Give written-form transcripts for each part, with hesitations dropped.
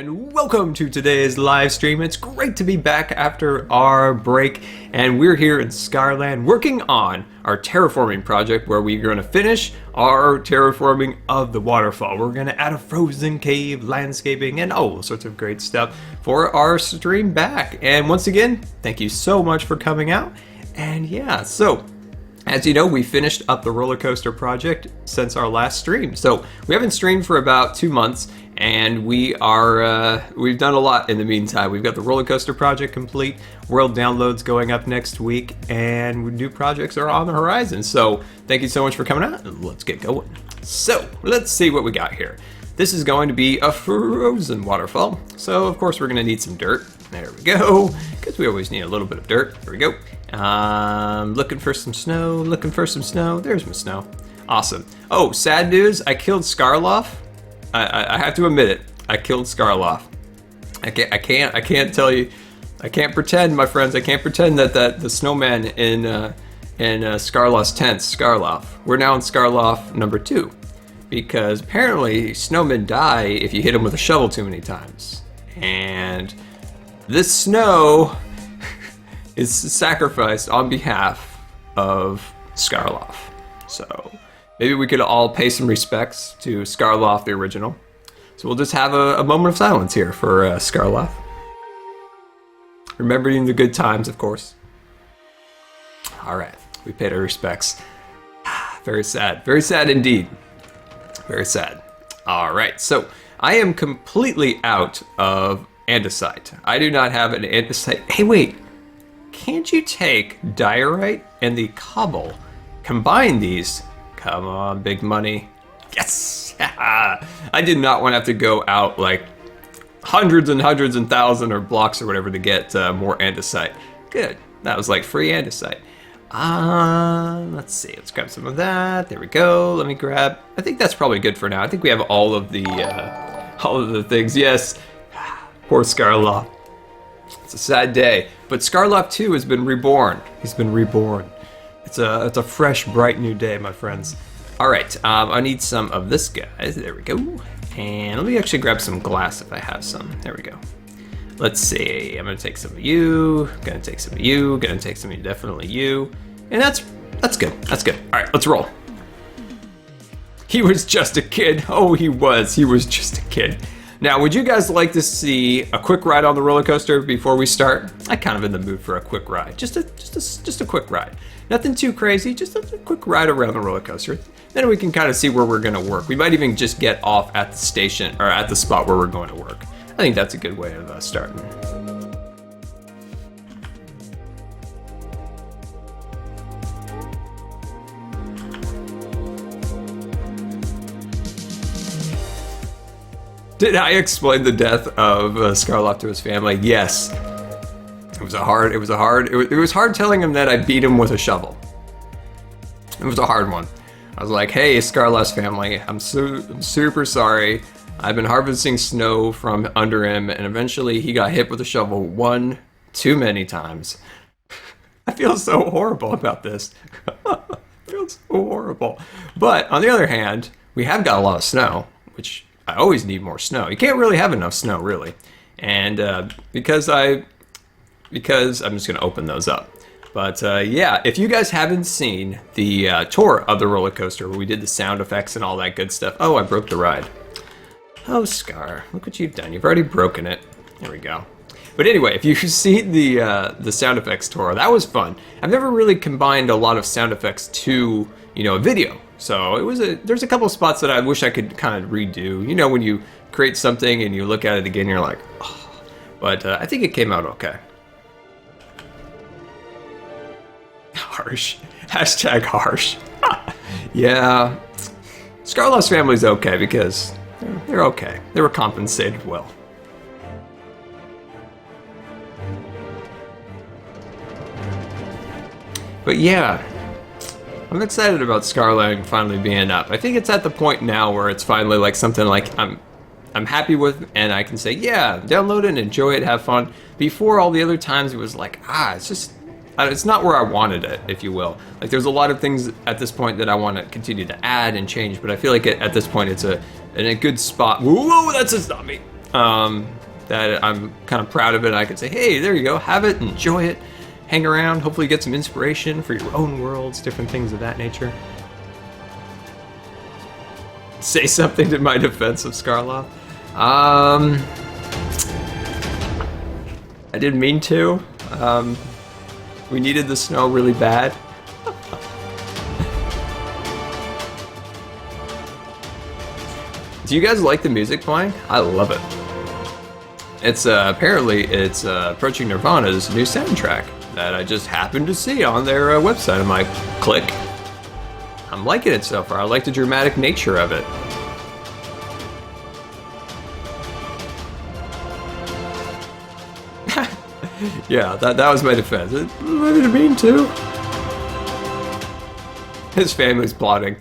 and welcome to today's live stream. It's great to be back after our break, and we're here in Scarland working on our terraforming project where we're going to finish our terraforming of the waterfall. We're going to add a frozen cave, landscaping, and all sorts of great stuff for our stream back. And once again, thank you so much for coming out. And yeah, so as you know, we finished up the roller coaster project since our last stream. So we haven't streamed for about 2 months, and we've done a lot in the meantime. We've got the roller coaster project complete, world downloads going up next week, and new projects are on the horizon. So thank you so much for coming out, and let's get going. So let's see what we got here. This is going to be a frozen waterfall. So of course we're gonna need some dirt. There we go, because we always need a little bit of dirt. There we go. Looking for some snow, looking for some snow. There's my snow. Awesome. Oh, sad news, I killed Scarland. I have to admit it, I killed Scarland. I can't tell you, I can't pretend, my friends, I can't pretend that the snowman in Scarland's tent, Scarland. We're now in Scarland number 2, because apparently snowmen die if you hit them with a shovel too many times. And this snow is sacrificed on behalf of Scarland. So maybe we could all pay some respects to Scarland, the original. So we'll just have a moment of silence here for Scarland. Remembering the good times, of course. All right, we paid our respects. Very sad indeed. Very sad. All right, so I am completely out of andesite. I do not have an andesite. Hey, wait. Can't you take diorite and the cobble, combine these? Come on, big money. Yes! I did not want to have to go out like hundreds and thousands or blocks or whatever to get more andesite. Good. That was like free andesite. Let's see. Let's grab some of that. There we go. Let me grab. I think that's probably good for now. I think we have all of the things. Yes. Poor Scarland. It's a sad day, but Scarland 2 has been reborn. He's been reborn. It's a fresh, bright new day, my friends. All right, I need some of this, guys. There we go. And let me actually grab some glass if I have some. There we go. Let's see. I'm gonna take some of you. Gonna take some of you. Gonna take some of you. Definitely you. And that's good. That's good. All right, let's roll. He was just a kid. Oh, he was. He was just a kid. Now, would you guys like to see a quick ride on the roller coaster before we start? I'm kind of in the mood for a quick ride. Just a quick ride. Nothing too crazy, just a quick ride around the roller coaster. Then we can kind of see where we're gonna work. We might even just get off at the station, or at the spot where we're going to work. I think that's a good way of starting. Did I explain the death of Scarland to his family? Yes. It was hard telling him that I beat him with a shovel. It was a hard one. I was like, hey, Scarland's family, I'm super sorry. I've been harvesting snow from under him, and eventually he got hit with a shovel one too many times. I feel so horrible about this. I feel so horrible. But on the other hand, we have got a lot of snow, which I always need more snow. You can't really have enough snow, really. And because I'm just going to open those up. But yeah, if you guys haven't seen the tour of the roller coaster where we did the sound effects and all that good stuff. Oh, I broke the ride. Oh, Scar, look what you've done. You've already broken it. There we go. But anyway, if you've seen the sound effects tour, that was fun. I've never really combined a lot of sound effects to, a video. So there's a couple of spots that I wish I could kind of redo. You know, when you create something and you look at it again, you're like, oh. But I think it came out okay. Harsh. Hashtag harsh. Yeah. Scarland's family's okay because they're okay. They were compensated well. But yeah. I'm excited about Scarland finally being up. I think it's at the point now where it's finally like something like I'm happy with, and I can say, yeah, download it, enjoy it, have fun. Before, all the other times it was like, it's not where I wanted it, if you will. Like there's a lot of things at this point that I want to continue to add and change, but I feel like at this point it's in a good spot. Whoa, that's a zombie. that I'm kind of proud of it. I can say, hey, there you go, have it, enjoy it, hang around, hopefully get some inspiration for your own worlds, different things of that nature. Say something to my defense of Scarland. I didn't mean to. We needed the snow really bad. Do you guys like the music playing? I love it. It's apparently it's approaching Nirvana's new soundtrack that I just happened to see on their website. I'm like, click. I'm liking it so far. I like the dramatic nature of it. Yeah, that was my defense. I didn't mean to. His family's plotting.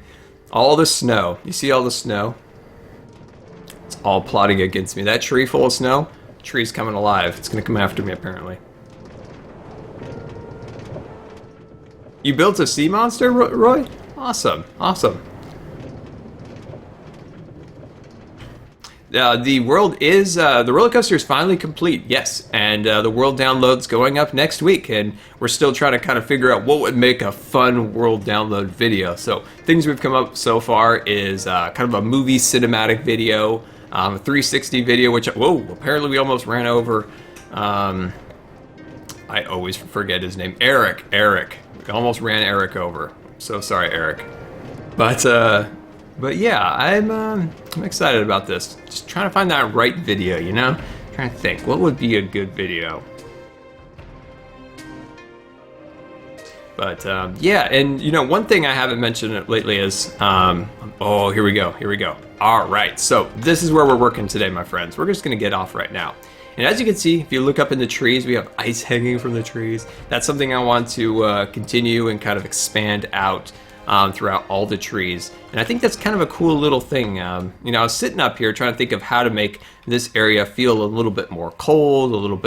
All the snow. You see all the snow? It's all plotting against me. That tree full of snow, tree's coming alive. It's gonna come after me, apparently. You built a sea monster, Roy? Awesome, awesome. The world is, the roller coaster is finally complete, yes, and the world download's going up next week, and we're still trying to kind of figure out what would make a fun world download video. So things we've come up so far is kind of a movie cinematic video, a 360 video, which, whoa, apparently we almost ran over, I always forget his name, Eric. We almost ran Eric over. So sorry, Eric. But yeah, I'm excited about this. Just trying to find that right video, you know? Trying to think, what would be a good video? But yeah, and you know, one thing I haven't mentioned lately is, oh, here we go. All right, so this is where we're working today, my friends. We're just gonna get off right now. And as you can see, if you look up in the trees, we have ice hanging from the trees. That's something I want to continue and kind of expand out throughout all the trees. And I think that's kind of a cool little thing. You know, I was sitting up here trying to think of how to make this area feel a little bit more cold, a little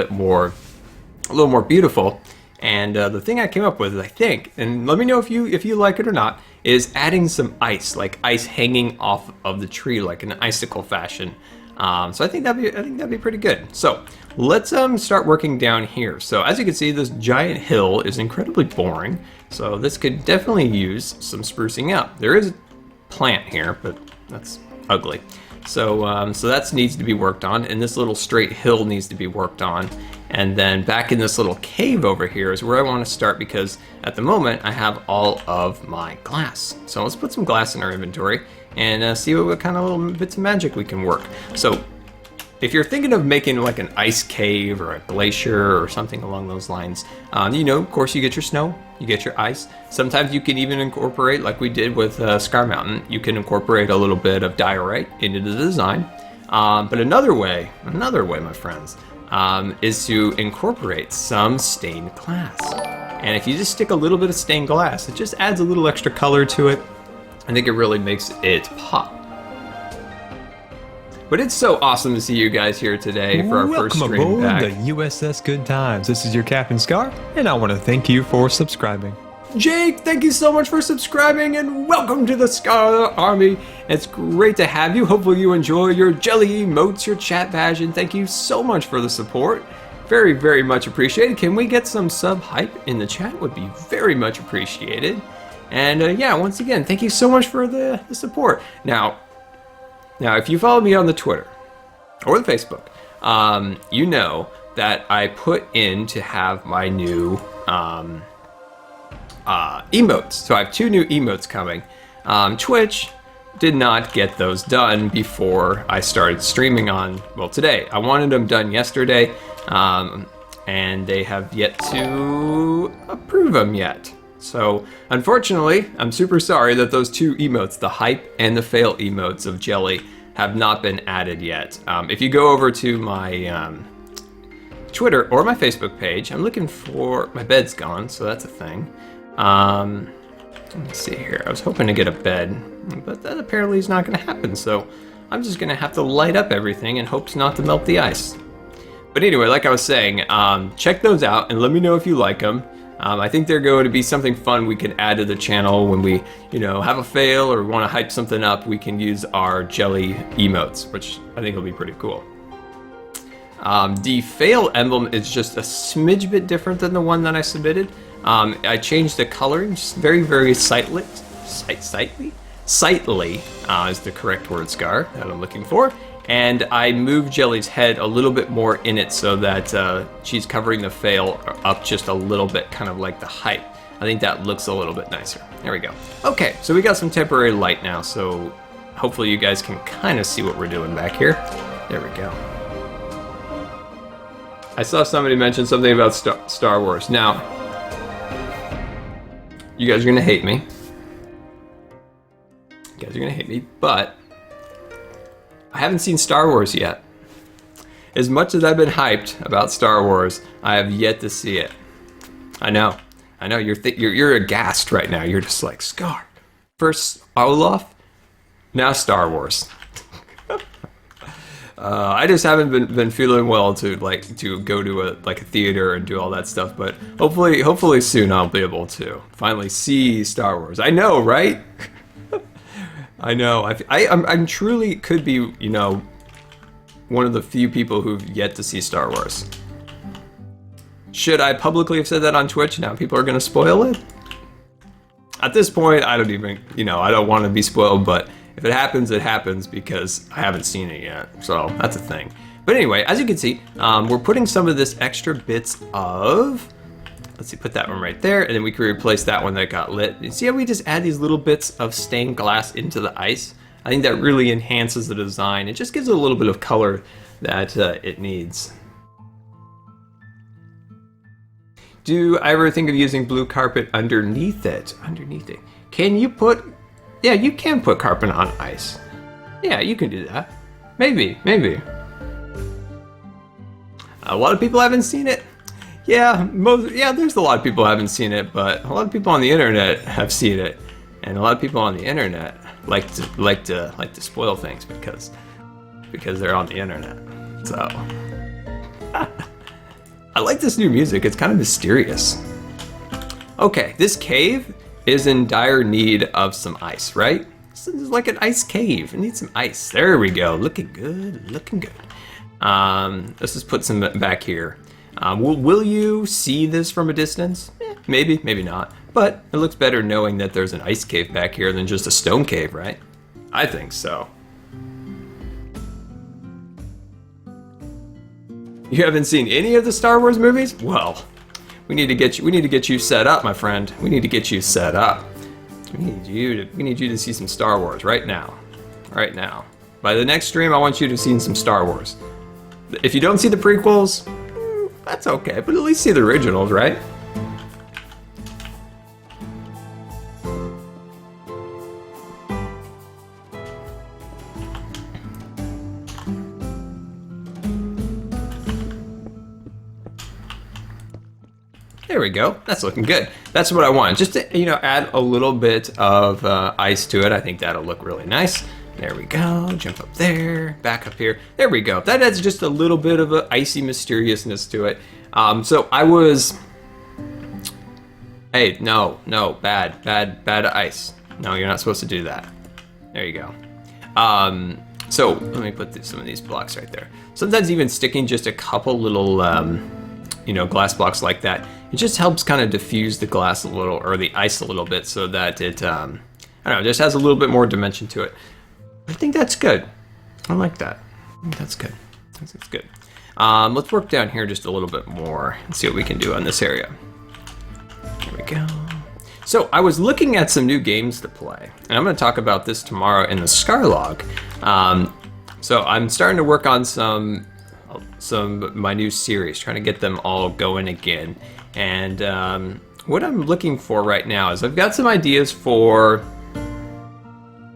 more beautiful. And the thing I came up with, I think, and let me know if you like it or not, is adding some ice, like ice hanging off of the tree, like an icicle fashion. So I think that'd be pretty good. So let's start working down here. So as you can see, this giant hill is incredibly boring. So this could definitely use some sprucing up. There is a plant here, but that's ugly. So so that needs to be worked on, and this little straight hill needs to be worked on. And then back in this little cave over here is where I want to start, because at the moment I have all of my glass. So let's put some glass in our inventory and see what kind of little bits of magic we can work. So if you're thinking of making like an ice cave or a glacier or something along those lines, you know, of course you get your snow, you get your ice. Sometimes you can even incorporate, like we did with Scar Mountain, you can incorporate a little bit of diorite into the design. But another way, my friends, is to incorporate some stained glass. And if you just stick a little bit of stained glass, it just adds a little extra color to it. I think it really makes it pop. But it's so awesome to see you guys here today for our first stream back. Welcome aboard the USS Good Times. This is your Captain Scar, and I want to thank you for subscribing. Jake, thank you so much for subscribing, and welcome to the Scar Army. It's great to have you. Hopefully you enjoy your jelly emotes, your chat badge, and thank you so much for the support. Very, very much appreciated. Can we get some sub hype in the chat? Would be very much appreciated. And yeah, once again, thank you so much for the support. Now, if you follow me on the Twitter or the Facebook, you know that I put in to have my new emotes. So I have 2 new emotes coming. Twitch did not get those done before I started streaming on, well, today. I wanted them done yesterday, and they have yet to approve them yet. So unfortunately, I'm super sorry that those 2 emotes, the hype and the fail emotes of Jelly, have not been added yet. If you go over to my Twitter or my Facebook page, I'm looking for, my bed's gone, so that's a thing. Let me see here. I was hoping to get a bed, but that apparently is not going to happen. So I'm just going to have to light up everything in hopes not to melt the ice. But anyway, like I was saying, check those out and let me know if you like them. I think they're going to be something fun we can add to the channel when we, you know, have a fail or want to hype something up. We can use our jelly emotes, which I think will be pretty cool. The fail emblem is just a smidge bit different than the one that I submitted. I changed the coloring just very, very sightly is the correct word, Scar, that I'm looking for. And I moved Jelly's head a little bit more in it so that she's covering the fail up just a little bit, kind of like the height. I think that looks a little bit nicer. There we go. Okay, so we got some temporary light now, so hopefully you guys can kind of see what we're doing back here. There we go. I saw somebody mention something about Star Wars. Now, you guys are gonna hate me. You guys are gonna hate me, but I haven't seen Star Wars yet. As much as I've been hyped about Star Wars, I have yet to see it. I know, you're aghast right now. You're just like, Scar, first Olaf, now Star Wars. I just haven't been feeling well to go to a theater and do all that stuff, but hopefully soon I'll be able to finally see Star Wars. I know, right? I know. I'm truly could be, one of the few people who've yet to see Star Wars. Should I publicly have said that on Twitch? Now people are gonna spoil it? At this point, I don't even, I don't want to be spoiled, but if it happens because I haven't seen it yet. So that's a thing. But anyway, as you can see, we're putting some of this extra bits of, let's see, put that one right there, and then we can replace that one that got lit. You see how we just add these little bits of stained glass into the ice? I think that really enhances the design. It just gives it a little bit of color that it needs. Do I ever think of using blue carpet underneath it? Can you put, yeah, you can put carpet on ice. Yeah, you can do that. Maybe. A lot of people haven't seen it. Yeah, there's a lot of people who haven't seen it, but a lot of people on the internet have seen it, and a lot of people on the internet like to spoil things because they're on the internet. So I like this new music. It's kind of mysterious. Okay, this cave is in dire need of some ice, right? This is like an ice cave. It needs some ice. There we go. Looking good. Let's just put some back here. Will you see this from a distance? Maybe not. But it looks better knowing that there's an ice cave back here than just a stone cave, right? I think so. You haven't seen any of the Star Wars movies? Well, we need to get you set up, my friend. We need to get you set up. We need you to see some Star Wars right now. Right now. By the next stream, I want you to see some Star Wars. If you don't see the prequels, that's okay, but at least see the originals, right? There we go. That's looking good. That's what I want. Just to, add a little bit of ice to it. I think that'll look really nice. There we go. Jump up there, back up here. There we go. That adds just a little bit of an icy mysteriousness to it. So I was, hey, no, bad ice. No, you're not supposed to do that. There you go. So let me put some of these blocks right there. Sometimes even sticking just a couple little, glass blocks like that, it just helps kind of diffuse the glass a little, or the ice a little bit, so that it, I don't know, just has a little bit more dimension to it. I think that's good. I like that. I think that's good. That's good. Let's work down here just a little bit more and see what we can do on this area. There we go. So I was looking at some new games to play, and I'm going to talk about this tomorrow in the Scar log. So I'm starting to work on some my new series, trying to get them all going again. And what I'm looking for right now is I've got some ideas for.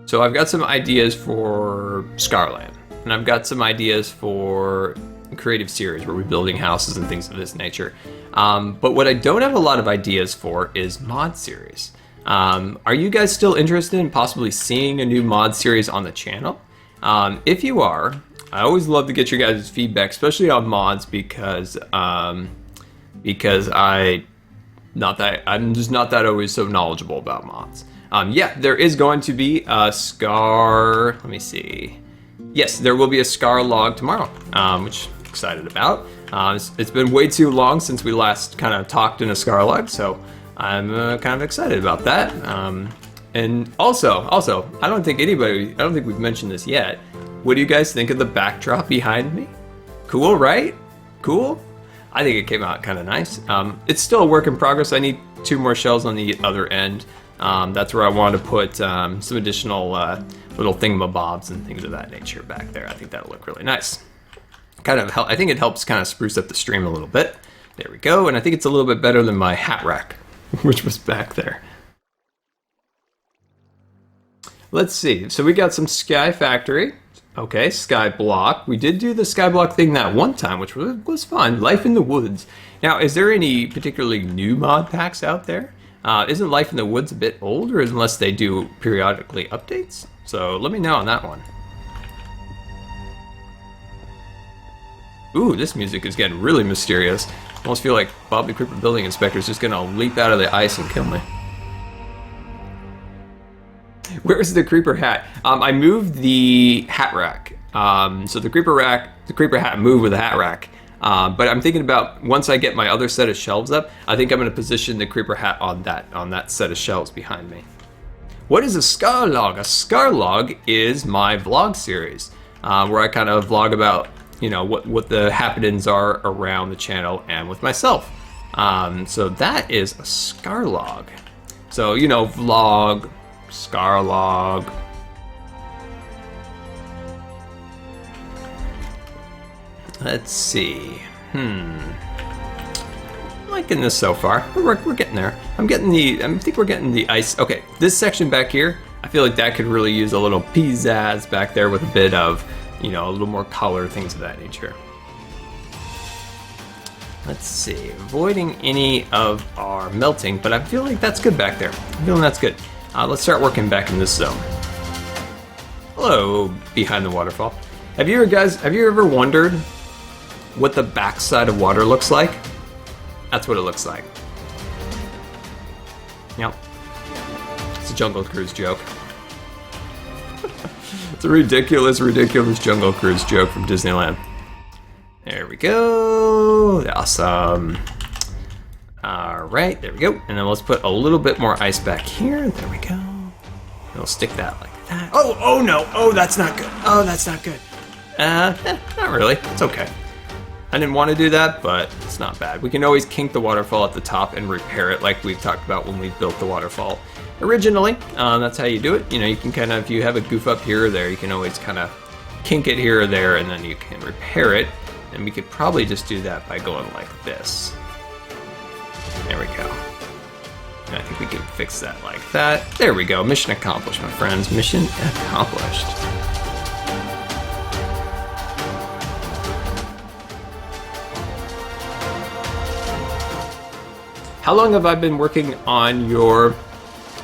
So I've got some ideas for Scarland, and I've got some ideas for creative series where we're building houses and things of this nature. But what I don't have a lot of ideas for is mod series. Are you guys still interested in possibly seeing a new mod series on the channel? If you are, I always love to get your guys' feedback, especially on mods, because I'm just not that always so knowledgeable about mods. Yeah, there is going to be a Scar. Let me see. Yes, there will be a Scar log tomorrow, which excited about. It's been way too long since we last kind of talked in a Scarland, so I'm kind of excited about that. And also, I don't think we've mentioned this yet. What do you guys think of the backdrop behind me? Cool, right? Cool? I think it came out kind of nice. It's still a work in progress. I need 2 more shells on the other end. That's where I want to put some additional little thingamabobs and things of that nature back there. I think that'll look really nice. I think it helps kind of spruce up the stream a little bit. There we go. And I think it's a little bit better than my hat rack, which was back there. Let's see. So we got some Sky Factory. Okay, Sky Block. We did do the Sky Block thing that one time, which was fun. Life in the Woods. Now, is there any particularly new mod packs out there? Isn't Life in the Woods a bit old, or unless they do periodically updates? So let me know on that one. Ooh, this music is getting really mysterious. I almost feel like Bob the Creeper Building Inspector is just gonna leap out of the ice and kill me. Where's the creeper hat? I moved the hat rack. So the creeper hat moved with the hat rack. But I'm thinking about once I get my other set of shelves up, I think I'm going to position the creeper hat on that set of shelves behind me. What is a Scar log? A Scar log is my vlog series, where I kind of vlog about what the happenings are around the channel and with myself. So that is a Scar log. So vlog. Scar log. Let's see. I'm liking this so far. We're getting there. I think we're getting the ice. Okay, this section back here, I feel like that could really use a little pizzazz back there with a bit of, a little more color, things of that nature. Let's see. Avoiding any of our melting, but I feel like that's good back there. I'm feeling that's good. Let's start working back in this zone. Hello, behind the waterfall. Have you ever wondered what the backside of water looks like? That's what it looks like. Yep. It's a Jungle Cruise joke. It's a ridiculous Jungle Cruise joke from Disneyland. There we go. Awesome. All right, there we go. And then let's put a little bit more ice back here. There we go. And we'll stick that like that. Oh no. Oh, that's not good. Oh, that's not good. Not really. It's okay. I didn't want to do that, but it's not bad. We can always kink the waterfall at the top and repair it like we've talked about when we built the waterfall originally. That's how you do it. You can kind of, if you have a goof up here or there, you can always kind of kink it here or there, and then you can repair it. And we could probably just do that by going like this. There we go. And I think we can fix that like that. There we go. Mission accomplished, my friends. Mission accomplished. How long have I been working on your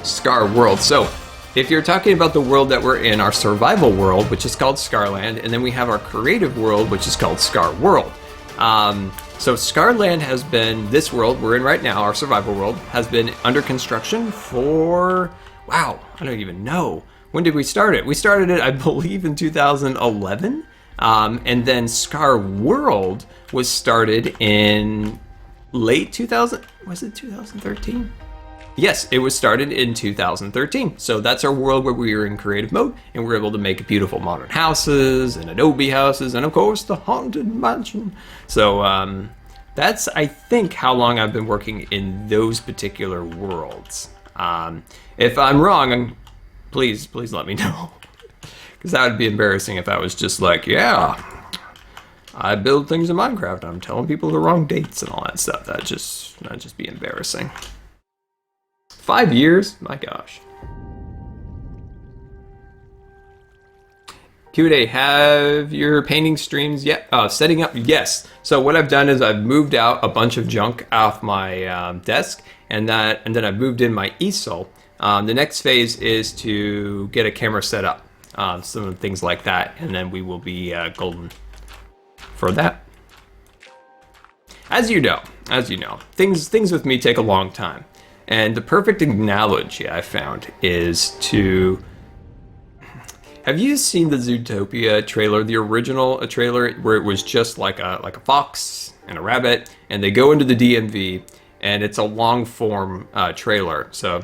Scar world? So, if you're talking about the world that we're in, our survival world, which is called Scarland, and then we have our creative world, which is called Scar World. So Scarland has been, this world we're in right now, our survival world, has been under construction for, wow, I don't even know. When did we start it? We started it, I believe, in 2011. And then Scar World was started in late 2000, was it 2013? Yes, it was started in 2013. So that's our world where we were in creative mode, and we're able to make beautiful modern houses and Adobe houses, and of course the Haunted Mansion. So that's, I think, how long I've been working in those particular worlds. If I'm wrong, please let me know, because that would be embarrassing if I was just like, yeah, I build things in Minecraft. I'm telling people the wrong dates and all that stuff. That'd just be embarrassing. 5 years? My gosh. Q&A, have your painting streams yet? Setting up? Yes. So what I've done is I've moved out a bunch of junk off my desk, and then I've moved in my easel. The next phase is to get a camera set up, some things like that, and then we will be golden for that. As you know, things with me take a long time. And the perfect analogy I found is to, Have you seen the Zootopia trailer, the original trailer, where it was just like a fox and a rabbit, and they go into the DMV, and it's a long form trailer, so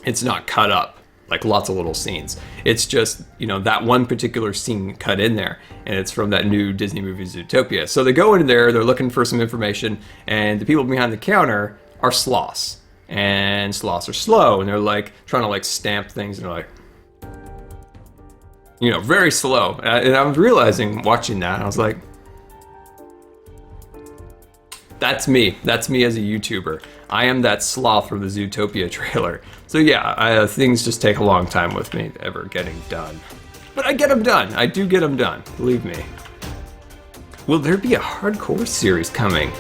it's not cut up like lots of little scenes. It's just, you know, that one particular scene cut in there, and it's from that new Disney movie Zootopia. So they go in there, they're looking for some information, and the people behind the counter are sloths, and sloths are slow, and they're like trying to like stamp things, and they're like, you know, very slow. And I was realizing watching that, I was like, that's me. That's me as a YouTuber. I am that sloth from the Zootopia trailer. So yeah, things just take a long time with me ever getting done. But I get them done. I do get them done. Believe me. Will there be a hardcore series coming?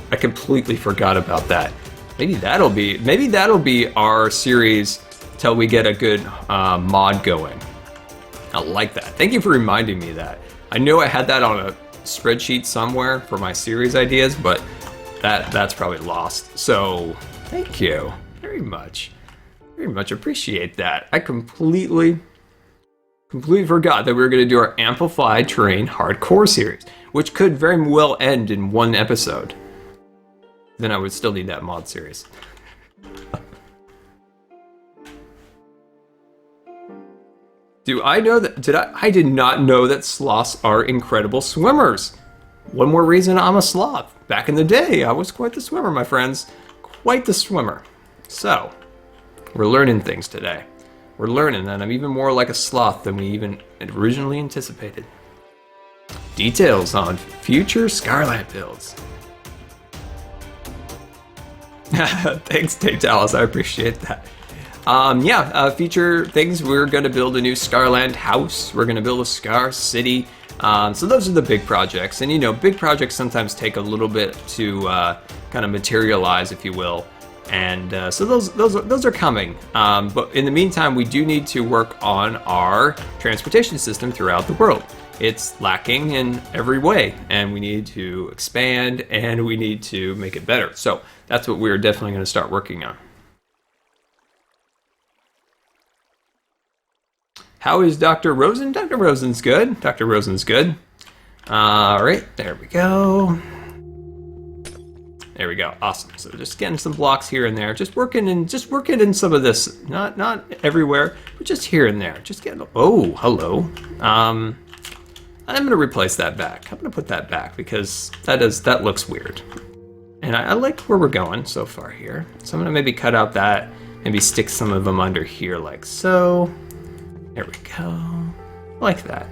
I completely forgot about that. Maybe that'll be our series till we get a good mod going. I like that. Thank you for reminding me that. I know I had that on a spreadsheet somewhere for my series ideas, but that's probably lost. So thank you very much. Very much appreciate that. I completely forgot that we were going to do our Amplified Terrain Hardcore series, which could very well end in one episode. Then I would still need that mod series. Do I know that? I did not know that sloths are incredible swimmers. One more reason I'm a sloth. Back in the day, I was quite the swimmer, my friends. Quite the swimmer. So, we're learning things today. We're learning that I'm even more like a sloth than we even originally anticipated. Details on future Scarland builds. Thanks, Daytalis. I appreciate that. Feature things. We're going to build a new Scarland house. We're going to build a Scar city. So those are the big projects. And, you know, big projects sometimes take a little bit to kind of materialize, if you will. And so those are coming. But in the meantime, we do need to work on our transportation system throughout the world. It's lacking in every way, and we need to expand, and we need to make it better. So that's what we're definitely going to start working on. How is Dr. Rosen? Dr. Rosen's good. Dr. Rosen's good. All right, there we go. There we go. Awesome. So just getting some blocks here and there. Just working in some of this. Not everywhere, but just here and there. Just getting. Oh, hello. I'm gonna replace that back. I'm gonna put that back because that looks weird. And I like where we're going so far here. So I'm gonna maybe cut out that, maybe stick some of them under here like so. There we go. Like that.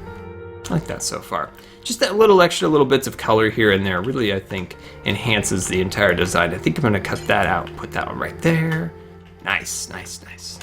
I like that so far. Just that little bits of color here and there really, I think, enhances the entire design. I think I'm gonna cut that out, put that one right there. Nice, nice, nice.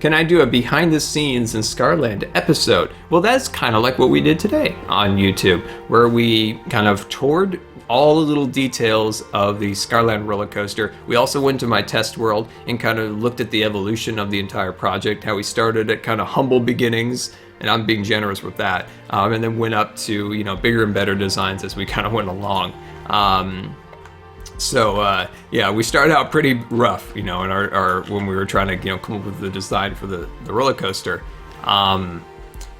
Can I do a behind the scenes in Scarland episode? Well, that's kind of like what we did today on YouTube, where we kind of toured all the little details of the Scarland roller coaster. We also went to my test world and kind of looked at the evolution of the entire project, how we started at kind of humble beginnings, and I'm being generous with that, and then went up to, you know, bigger and better designs as we kind of went along. Yeah, we started out pretty rough, you know, in our when we were trying to, you know, come up with the design for the roller coaster.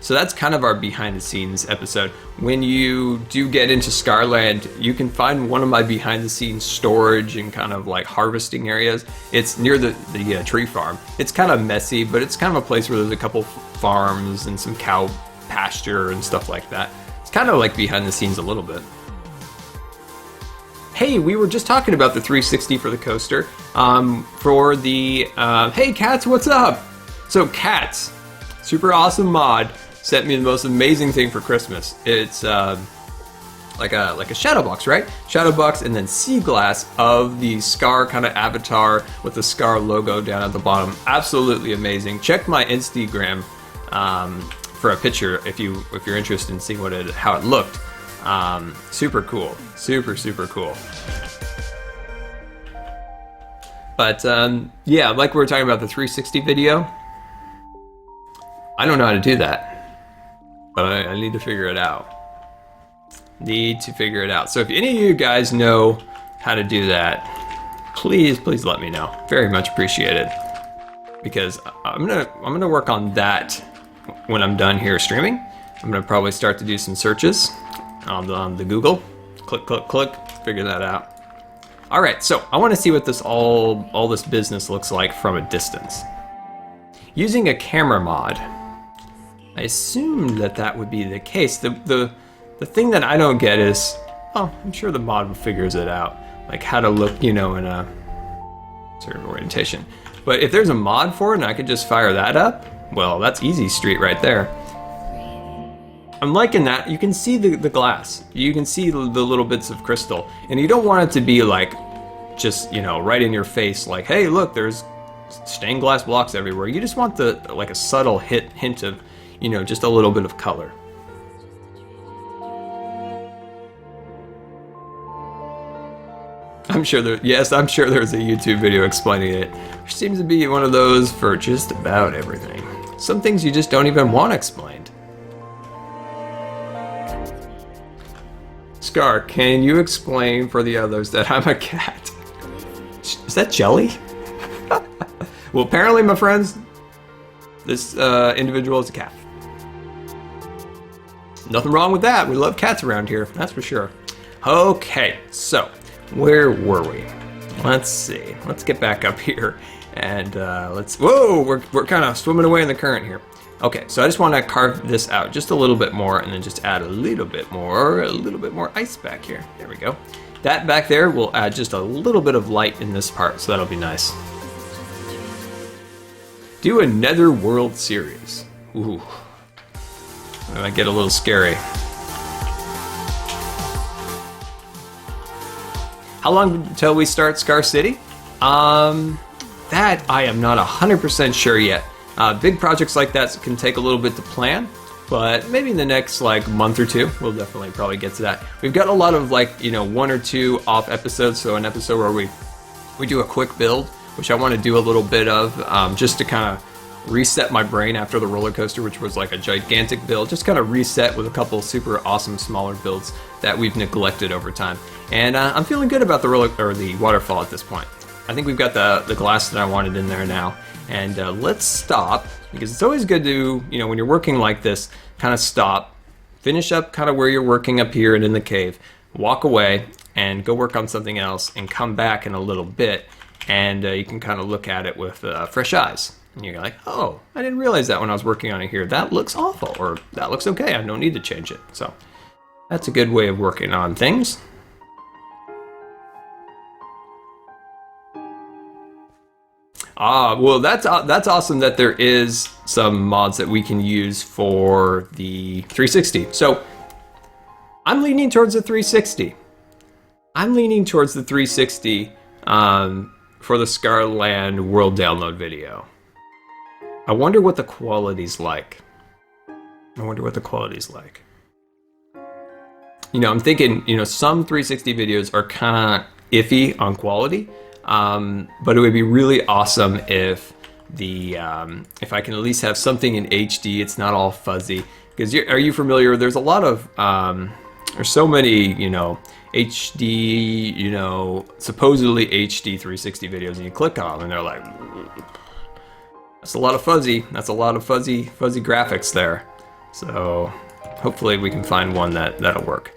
So that's kind of our behind the scenes episode. When you do get into Scarland, you can find one of my behind the scenes storage and kind of like harvesting areas. It's near the tree farm. It's kind of messy, but it's kind of a place where there's a couple farms and some cow pasture and stuff like that. It's kind of like behind the scenes a little bit. Hey, we were just talking about the 360 for the coaster. Hey Cats, what's up? So Cats, super awesome mod, sent me the most amazing thing for Christmas. It's like a shadow box, right? Shadow box and then sea glass of the Scar kind of avatar with the Scar logo down at the bottom. Absolutely amazing. Check my Instagram for a picture if you're interested in seeing how it looked. Super cool. Super cool. But yeah, like we were talking about the 360 video, I don't know how to do that, but I need to figure it out. Need to figure it out. So if any of you guys know how to do that, please let me know. Very much appreciated. Because I'm gonna work on that when I'm done here streaming. I'm gonna probably start to do some searches on the Google. Click, figure that out. All right, so I want to see what this all this business looks like from a distance. Using a camera mod, I assume that would be the case. The thing that I don't get is, oh, I'm sure the mod figures it out, like how to look, in a certain orientation. But if there's a mod for it and I could just fire that up, well, that's easy street right there. I'm liking that. You can see the glass. You can see the little bits of crystal. And you don't want it to be like, just, right in your face, like, hey, look, there's stained glass blocks everywhere. You just want like a subtle hint of, just a little bit of color. I'm sure there's a YouTube video explaining it. There seems to be one of those for just about everything. Some things you just don't even want explained. Scar, can you explain for the others that I'm a cat? Is that jelly? Well, apparently, my friends, this individual is a cat. Nothing wrong with that. We love cats around here, that's for sure. Okay, so where were we? Let's see. Let's get back up here and whoa, we're kind of swimming away in the current here. Okay, so I just want to carve this out just a little bit more and then just add a little bit more ice back here. There we go. That back there will add just a little bit of light in this part, so that'll be nice. Do a Netherworld series. Ooh. That might get a little scary. How long until we start Scar City? That I am not 100% sure yet. Big projects like that can take a little bit to plan, but maybe in the next month or two, we'll definitely probably get to that. We've got a lot of 1 or 2 off episodes, so an episode where we do a quick build, which I want to do a little bit of, just to kind of reset my brain after the roller coaster, which was like a gigantic build, just kind of reset with a couple super awesome smaller builds that we've neglected over time. And I'm feeling good about the waterfall at this point. I think we've got the glass that I wanted in there now. And let's stop, because it's always good to, when you're working like this, kind of stop, finish up kind of where you're working up here and in the cave, walk away and go work on something else and come back in a little bit, and you can kind of look at it with fresh eyes. And you're like, oh, I didn't realize that when I was working on it here. That looks awful, or that looks okay. I don't need to change it. So that's a good way of working on things. Well, that's awesome that there is some mods that we can use for the 360. So I'm leaning towards the 360. I'm leaning towards the 360 for the Scarland world download video. I wonder what the quality's like. I'm thinking, some 360 videos are kind of iffy on quality. But it would be really awesome if if I can at least have something in HD. It's not all fuzzy. Because are you familiar? There's a lot of there's so many HD supposedly HD 360 videos, and you click on them and they're like, that's a lot of fuzzy. That's a lot of fuzzy graphics there. So hopefully we can find one that'll work.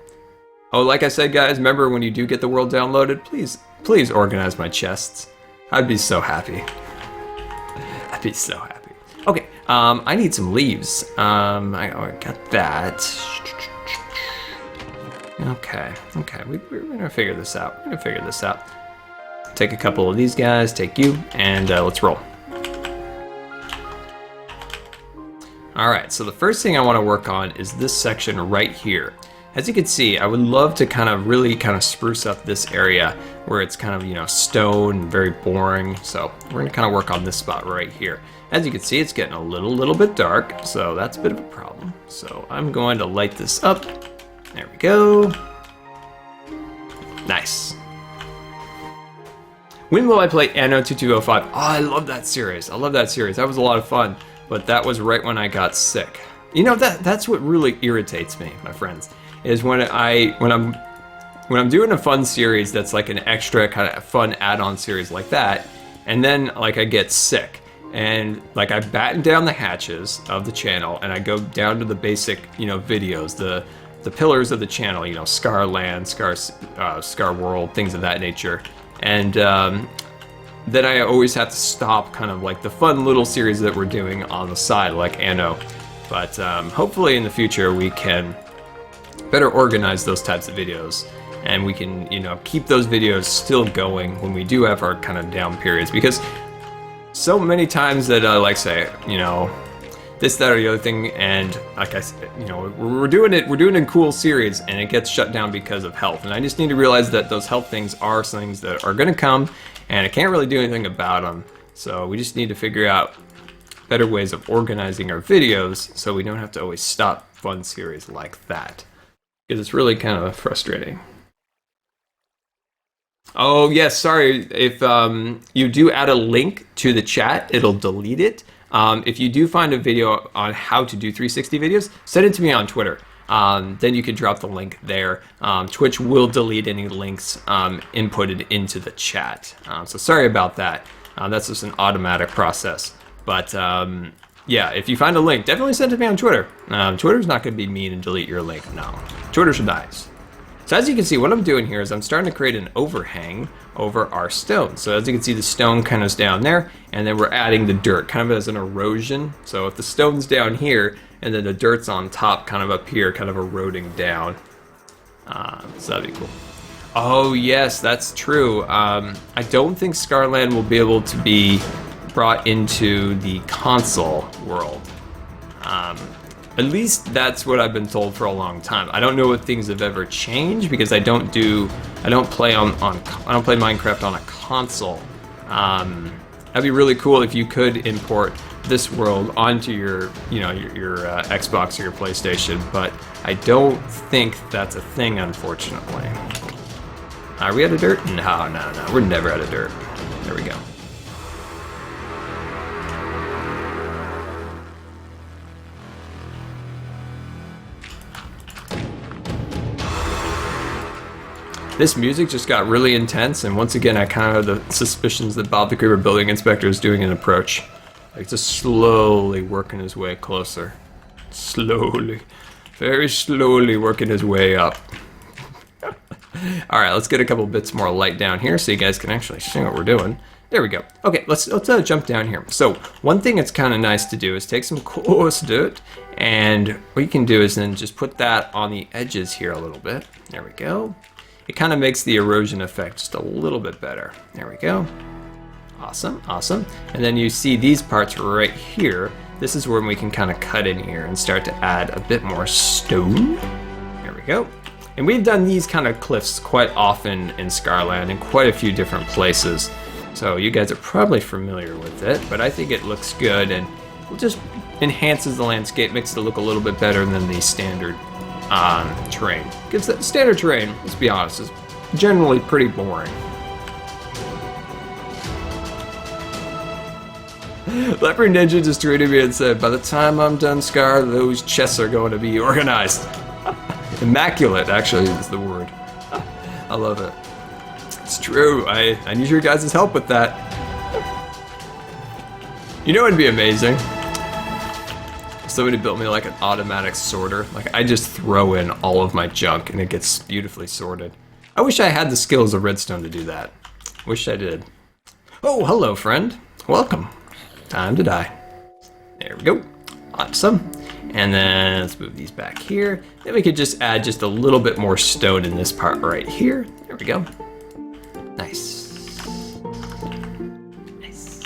Oh, like I said, guys, remember when you do get the world downloaded, please organize my chests. I'd be so happy. Okay, I need some leaves. I got that. Okay, we're gonna figure this out. Take a couple of these guys, take you, and let's roll. All right, so the first thing I want to work on is this section right here. As you can see, I would love to really spruce up this area where it's kind of, stone and very boring. So we're gonna kind of work on this spot right here. As you can see, it's getting a little bit dark, so that's a bit of a problem. So I'm going to light this up. There we go. Nice. When will I play Anno 2205? Oh, I love that series. That was a lot of fun, but that was right when I got sick. That's what really irritates me, my friends, is when I'm doing a fun series that's like an extra kind of fun add-on series like that, and then like I get sick, and like I batten down the hatches of the channel, and I go down to the basic, you know, videos, the pillars of the channel, you know, Scarland, Scar World, things of that nature, and then I always have to stop kind of like the fun little series that we're doing on the side, like Anno. But hopefully in the future we can better organize those types of videos, and we can, you know, keep those videos still going when we do have our kind of down periods, because so many times that like say, you know, this, that, or the other thing, and like I said, you know, we're doing a cool series, and it gets shut down because of health, and I just need to realize that those health things are things that are going to come, and I can't really do anything about them. So we just need to figure out better ways of organizing our videos so we don't have to always stop fun series like that, because it's really kind of frustrating. Oh yes, sorry, if you do add a link to the chat, it'll delete it. If you do find a video on how to do 360 videos, send it to me on Twitter. Then you can drop the link there. Twitch will delete any links inputted into the chat. So sorry about that. That's just an automatic process. But yeah, if you find a link, definitely send it to me on Twitter. Twitter's not going to be mean and delete your link. No, Twitter's nice. So as you can see, what I'm doing here is I'm starting to create an overhang over our stone. So as you can see, the stone kind of is down there, and then we're adding the dirt kind of as an erosion. So if the stone's down here, and then the dirt's on top, kind of up here, kind of eroding down. So that'd be cool. Oh yes, that's true. I don't think Scarland will be able to be brought into the console world. At least that's what I've been told for a long time. I don't know if things have ever changed, because I don't play Minecraft on a console. That'd be really cool if you could import this world onto your Xbox or your PlayStation, but I don't think that's a thing, unfortunately. Are we out of dirt? No, we're never out of dirt. There we go. This music just got really intense, and once again I kind of have the suspicions that Bob the Creeper Building Inspector is doing an approach. Like just slowly working his way closer. Slowly. Very slowly working his way up. Alright, let's get a couple bits more light down here so you guys can actually see what we're doing. There we go. Okay, let's jump down here. So one thing that's kind of nice to do is take some coarse dirt, and what you can do is then just put that on the edges here a little bit. There we go. It kind of makes the erosion effect just a little bit better. There we go. Awesome, awesome. And then you see these parts right here. This is where we can kind of cut in here and start to add a bit more stone. There we go. And we've done these kind of cliffs quite often in Scarland in quite a few different places. So you guys are probably familiar with it, but I think it looks good, and it just enhances the landscape, makes it look a little bit better than the standard terrain. Because the standard terrain, let's be honest, is generally pretty boring. Leopard Ninja just tweeted me and said, by the time I'm done, Scar, those chests are going to be organized. Immaculate, actually, is the word. I love it. It's true. I need your guys' help with that. You know what'd be amazing? If somebody built me like an automatic sorter. Like I just throw in all of my junk and it gets beautifully sorted. I wish I had the skills of Redstone to do that. Wish I did. Oh, hello, friend. Welcome. Time to die. There we go. Awesome. And then let's move these back here. Then we could just add just a little bit more stone in this part right here. There we go. Nice. Nice.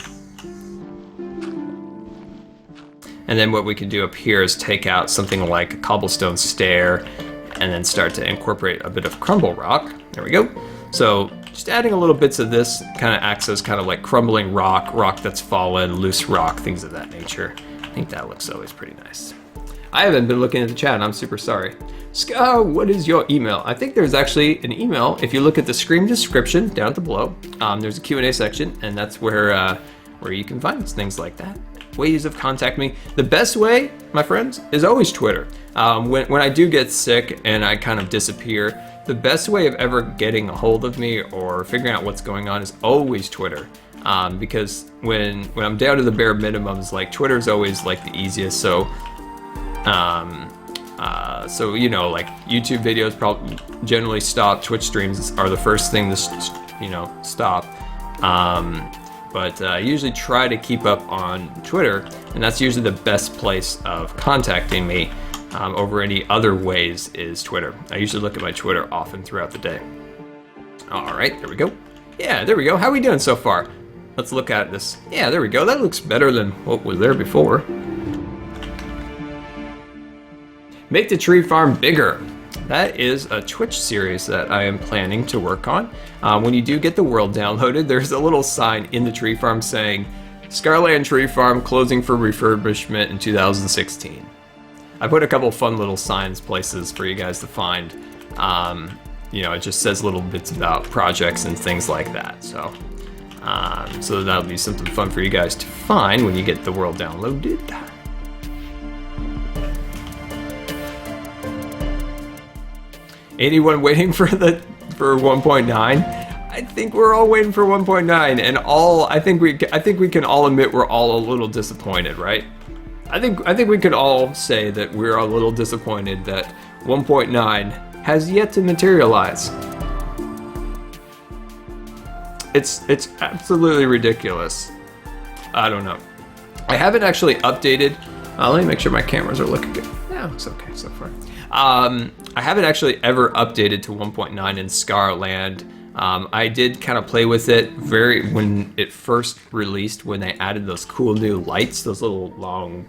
And then what we can do up here is take out something like a cobblestone stair and then start to incorporate a bit of crumble rock. There we go. So just adding a little bits of this kind of acts as kind of like crumbling rock, rock that's fallen, loose rock, things of that nature. I think that looks always pretty nice. I haven't been looking at the chat, I'm super sorry. Scar, what is your email? I think there's actually an email. If you look at the screen description down at the below, there's a Q&A section, and that's where you can find things like that. ways of contacting me. The best way, my friends, is always Twitter. When I do get sick and I kind of disappear, the best way of ever getting a hold of me or figuring out what's going on is always Twitter. Because when I'm down to the bare minimums, like Twitter is always like the easiest. So you know, like YouTube videos probably generally stop. Twitch streams are the first thing to stop. But I usually try to keep up on Twitter, and that's usually the best place of contacting me. Over any other ways is Twitter. I usually look at my Twitter often throughout the day. All right, there we go. Yeah, there we go. How are we doing so far? Let's look at this. Yeah, there we go. That looks better than what was there before. Make the tree farm bigger. That is a Twitch series that I am planning to work on. When you do get the world downloaded, there's a little sign in the tree farm saying, Scarland Tree Farm closing for refurbishment in 2016. I put a couple fun little signs places for you guys to find. You know, it just says little bits about projects and things like that. So that'll be something fun for you guys to find when you get the world downloaded. Anyone waiting for 1.9? I think we're all waiting for 1.9, and I think we can all admit we're all a little disappointed, right? I think we could all say that we're a little disappointed that 1.9 has yet to materialize. It's absolutely ridiculous. I don't know. I haven't actually updated. Let me make sure my cameras are looking good. Yeah, looks okay so far. I haven't actually ever updated to 1.9 in Scarland. I did kind of play with it when it first released, when they added those cool new lights, those little long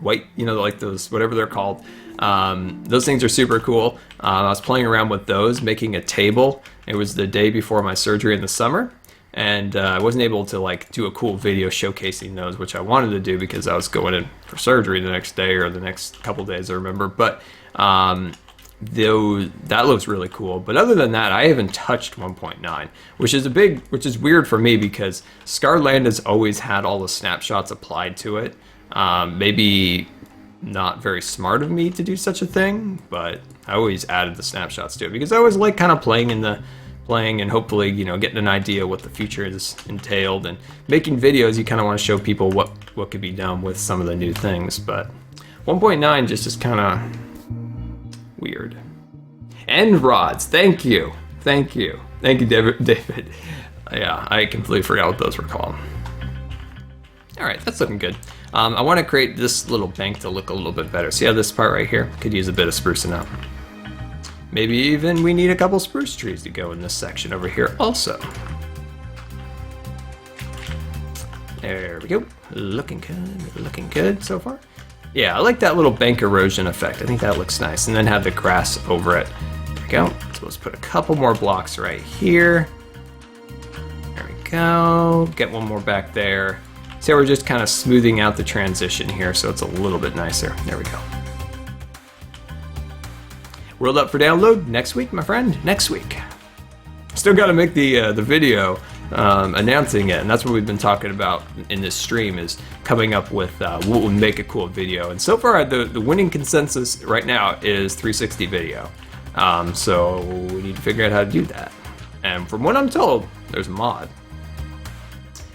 white, you know, like those, whatever they're called. Those things are super cool. I was playing around with those, making a table. It was the day before my surgery in the summer, and I wasn't able to like do a cool video showcasing those, which I wanted to do because I was going in for surgery the next day or the next couple days, I remember. But that looks really cool. But other than that, I haven't touched 1.9, which is weird for me because Scarland has always had all the snapshots applied to it. Maybe not very smart of me to do such a thing, but I always added the snapshots to it because I always like kind of playing and hopefully, you know, getting an idea what the future is entailed, and making videos. You kind of want to show people what could be done with some of the new things. But 1.9 just is kind of weird. End rods. Thank you, David. Yeah, I completely forgot what those were called. All right, that's looking good. I want to create this little bank to look a little bit better. See how this part right here could use a bit of sprucing up. Maybe even we need a couple spruce trees to go in this section over here also. There we go. Looking good so far. Yeah, I like that little bank erosion effect. I think that looks nice. And then have the grass over it. There we go. So let's put a couple more blocks right here. There we go. Get one more back there. So we're just kind of smoothing out the transition here so it's a little bit nicer. There we go. World up for download next week, my friend. Next week. Still got to make the video announcing it, and that's what we've been talking about in this stream, is coming up with what would make a cool video. And so far, the winning consensus right now is 360 video. So we need to figure out how to do that. And from what I'm told, there's a mod.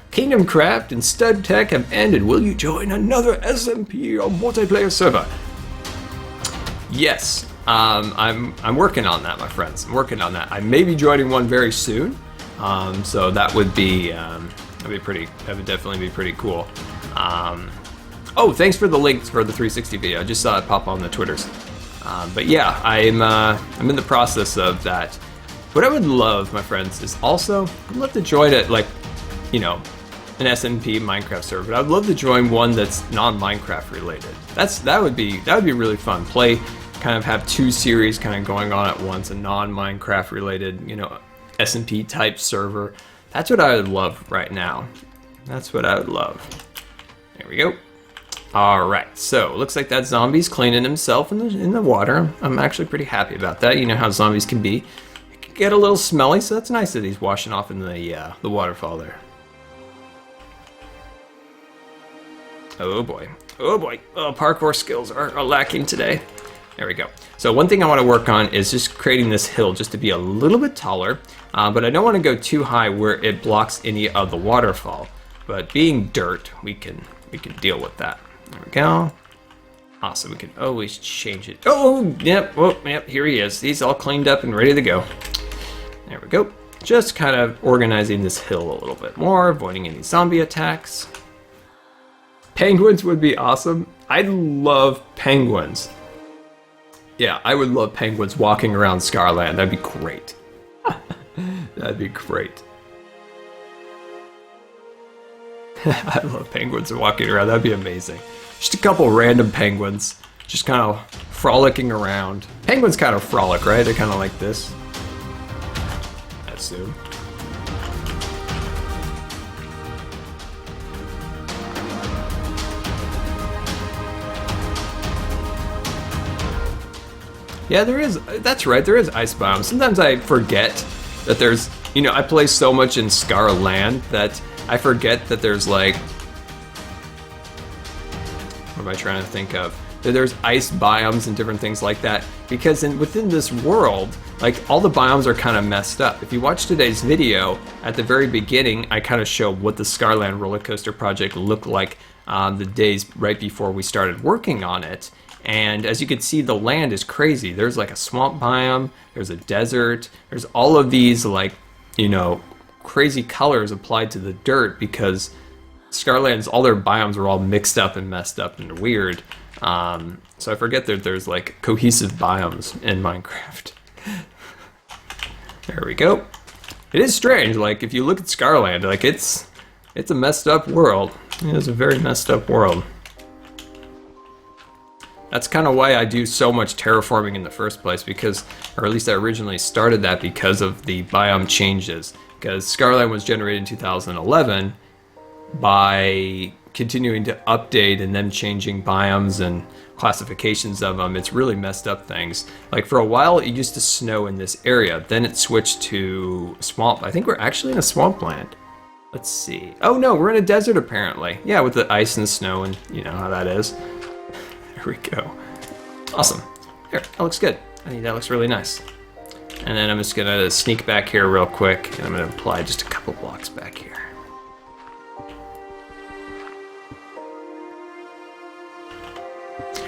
Kingdom Craft and Stud Tech have ended. Will you join another SMP or multiplayer server? Yes. I'm working on that, my friends. I'm working on that. I may be joining one very soon, so that would be that would definitely be pretty cool. Oh, thanks for the links for the 360 video. I just saw it pop on the Twitters. But yeah, I'm in the process of that. What I would love, my friends, is also I'd love to join it, like, you know, an SMP Minecraft server. But I'd love to join one that's non-Minecraft related. That would be really fun. Kind of have two series kind of going on at once, a non-Minecraft related, you know, SMP type server. That's what I would love right now. That's what I would love. There we go. All right, so looks like that zombie's cleaning himself in the water. I'm actually pretty happy about that. You know how zombies can be. It can get a little smelly, so that's nice that he's washing off in the waterfall there. Oh boy. Oh boy. Oh, parkour skills are lacking today. There we go. So one thing I want to work on is just creating this hill just to be a little bit taller, but I don't want to go too high where it blocks any of the waterfall. But being dirt, we can deal with that. There we go. Awesome. We can always change it. Oh, yep. Oh, yep. Here he is. He's all cleaned up and ready to go. There we go. Just kind of organizing this hill a little bit more, avoiding any zombie attacks. Penguins would be awesome. I love penguins. Yeah, I would love penguins walking around Scarland. That'd be great. That'd be great. I love penguins walking around. That'd be amazing. Just a couple random penguins, just kind of frolicking around. Penguins kind of frolic, right? They're kind of like this. I assume. Yeah, there is. That's right. There is ice biomes. Sometimes I forget that there's. You know, I play so much in Scarland that I forget that there's like. What am I trying to think of? That there's ice biomes and different things like that. Because within this world, like all the biomes are kind of messed up. If you watch today's video, at the very beginning, I kind of show what the Scarland roller coaster project looked like the days right before we started working on it. And as you can see, the land is crazy. There's like a swamp biome, there's a desert, there's all of these like, you know, crazy colors applied to the dirt because Scarland's, all their biomes are all mixed up and messed up and weird. So I forget that there's like cohesive biomes in Minecraft. There we go. It is strange, like if you look at Scarland, like it's a messed up world. It is a very messed up world. That's kind of why I do so much terraforming in the first place, because, or at least I originally started that because of the biome changes. Because Scarland was generated in 2011 by continuing to update and then changing biomes and classifications of them. It's really messed up things. Like for a while it used to snow in this area, then it switched to swamp. I think we're actually in a swampland. Let's see. Oh no, we're in a desert apparently. Yeah, with the ice and the snow and you know how that is. There we go. Awesome. Here, that looks good. I think that looks really nice. And then I'm just gonna sneak back here real quick, and I'm gonna apply just a couple blocks back here.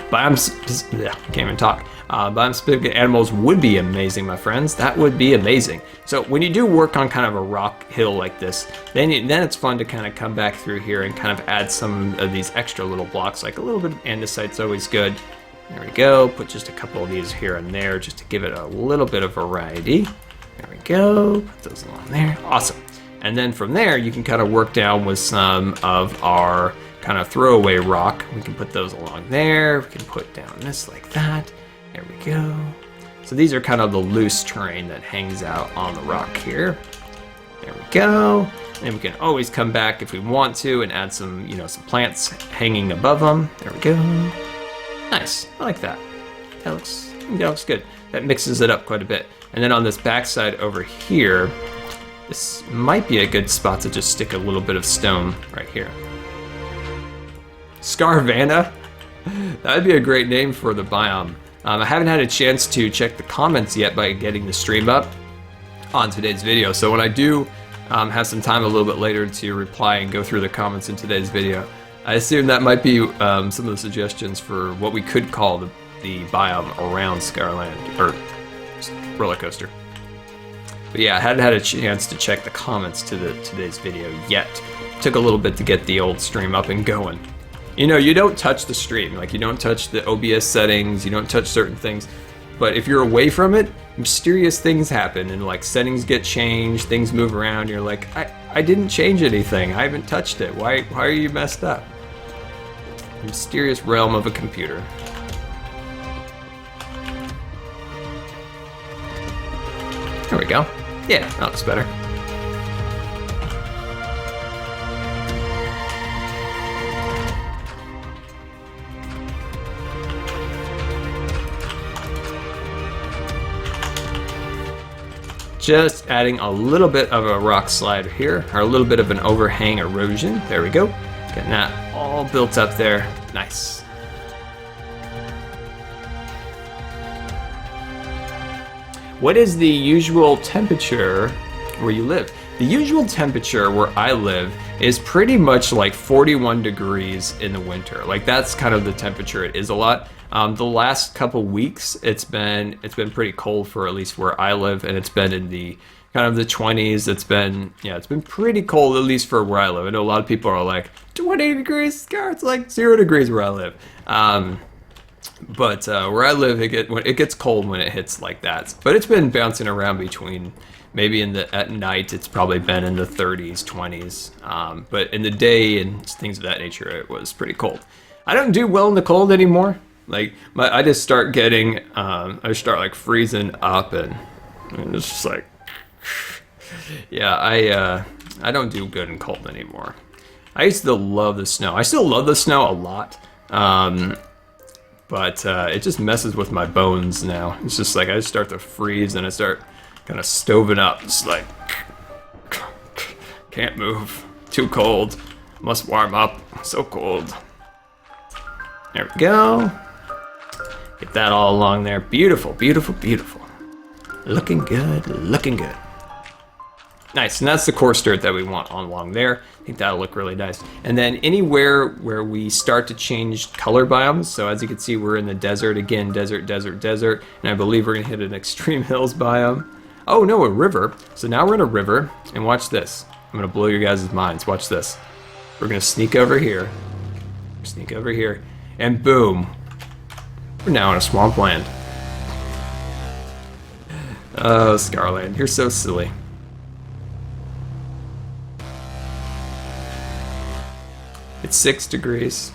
Yeah, can't even talk. Biome-specific animals would be amazing, my friends. That would be amazing. So when you do work on kind of a rock hill like this, then it's fun to kind of come back through here and kind of add some of these extra little blocks, like a little bit of andesite's always good. There we go. Put just a couple of these here and there just to give it a little bit of variety. There we go. Put those along there. Awesome. And then from there, you can kind of work down with some of our kind of throwaway rock. We can put those along there. We can put down this like that. There we go. So these are kind of the loose terrain that hangs out on the rock here. There we go. And we can always come back if we want to and add some, you know, some plants hanging above them. There we go. Nice. I like that. That looks good. That mixes it up quite a bit. And then on this backside over here, this might be a good spot to just stick a little bit of stone right here. Scarvana? That'd be a great name for the biome. I haven't had a chance to check the comments yet by getting the stream up on today's video. So when I do have some time a little bit later to reply and go through the comments in today's video, I assume that might be some of the suggestions for what we could call the biome around Scarland, or roller coaster. But yeah, I hadn't had a chance to check the comments to today's video yet. Took a little bit to get the old stream up and going. You know, you don't touch the stream, like you don't touch the OBS settings, you don't touch certain things, but if you're away from it, mysterious things happen and like settings get changed, things move around, you're like, I didn't change anything, I haven't touched it, why are you messed up? The mysterious realm of a computer. There we go. Yeah, that looks better. Just adding a little bit of a rock slide here, or a little bit of an overhang erosion. There we go. Getting that all built up there. Nice. What is the usual temperature where you live? The usual temperature where I live is pretty much like 41 degrees in the winter. Like that's kind of the temperature it is a lot. The last couple weeks it's been pretty cold for at least where I live, and it's been in the kind of the 20s. It's been pretty cold at least for where I live. I know a lot of people are like 20 degrees, Scar, it's like 0 degrees where I live. But where I live, it gets cold when it hits like that. But it's been bouncing around between maybe at night it's probably been in the 30s, 20s. But in the day and things of that nature, it was pretty cold. I don't do well in the cold anymore. Like I just start getting, I start like freezing up, and it's just like, yeah, I don't do good in cold anymore. I used to love the snow. I still love the snow a lot. But it just messes with my bones now. It's just like I just start to freeze and I start kind of stoving up. It's like, can't move. Too cold. Must warm up. So cold. There we go. Get that all along there. Beautiful, beautiful, beautiful. Looking good, looking good. Nice, and that's the coarse dirt that we want on along there. I think that'll look really nice. And then anywhere where we start to change color biomes, so as you can see, we're in the desert again, desert, desert, desert, and I believe we're gonna hit an extreme hills biome. Oh no, a river. So now we're in a river, and watch this. I'm gonna blow your guys' minds, watch this. We're gonna sneak over here, and boom, we're now in a swampland. Oh, Scarland, you're so silly. It's 6 degrees.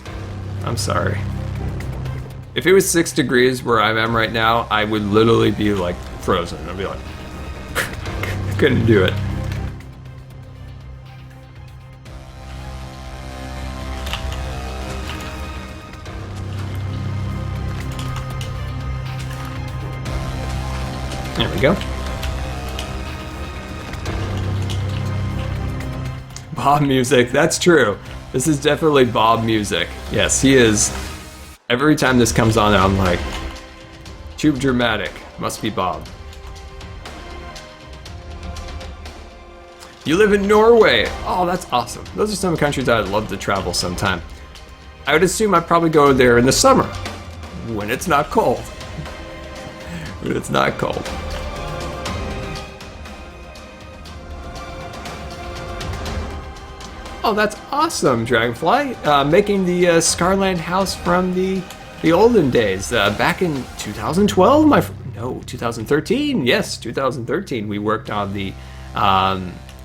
I'm sorry. If it was 6 degrees where I am right now, I would literally be like frozen. I'd be like, I couldn't do it. There we go. Bob music, that's true. This is definitely Bob music. Yes, he is. Every time this comes on, I'm like, too dramatic. Must be Bob. You live in Norway. Oh, that's awesome. Those are some countries I'd love to travel sometime. I would assume I'd probably go there in the summer, when it's not cold. When it's not cold. Oh, that's awesome, Dragonfly. Making the Scarland house from the olden days. Back in 2012, no, 2013. Yes, 2013. We worked on the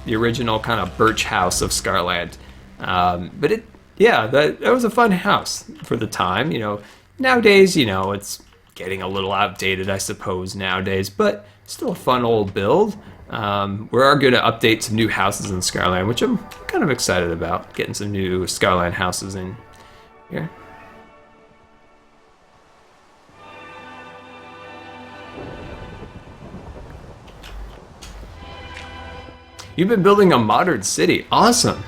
original kind of birch house of Scarland. But that was a fun house for the time. You know, nowadays, you know, it's getting a little outdated, I suppose, nowadays, but still a fun old build. We are going to update some new houses in Scarland, which I'm kind of excited about, getting some new Scarland houses in here. You've been building a modern city. Awesome.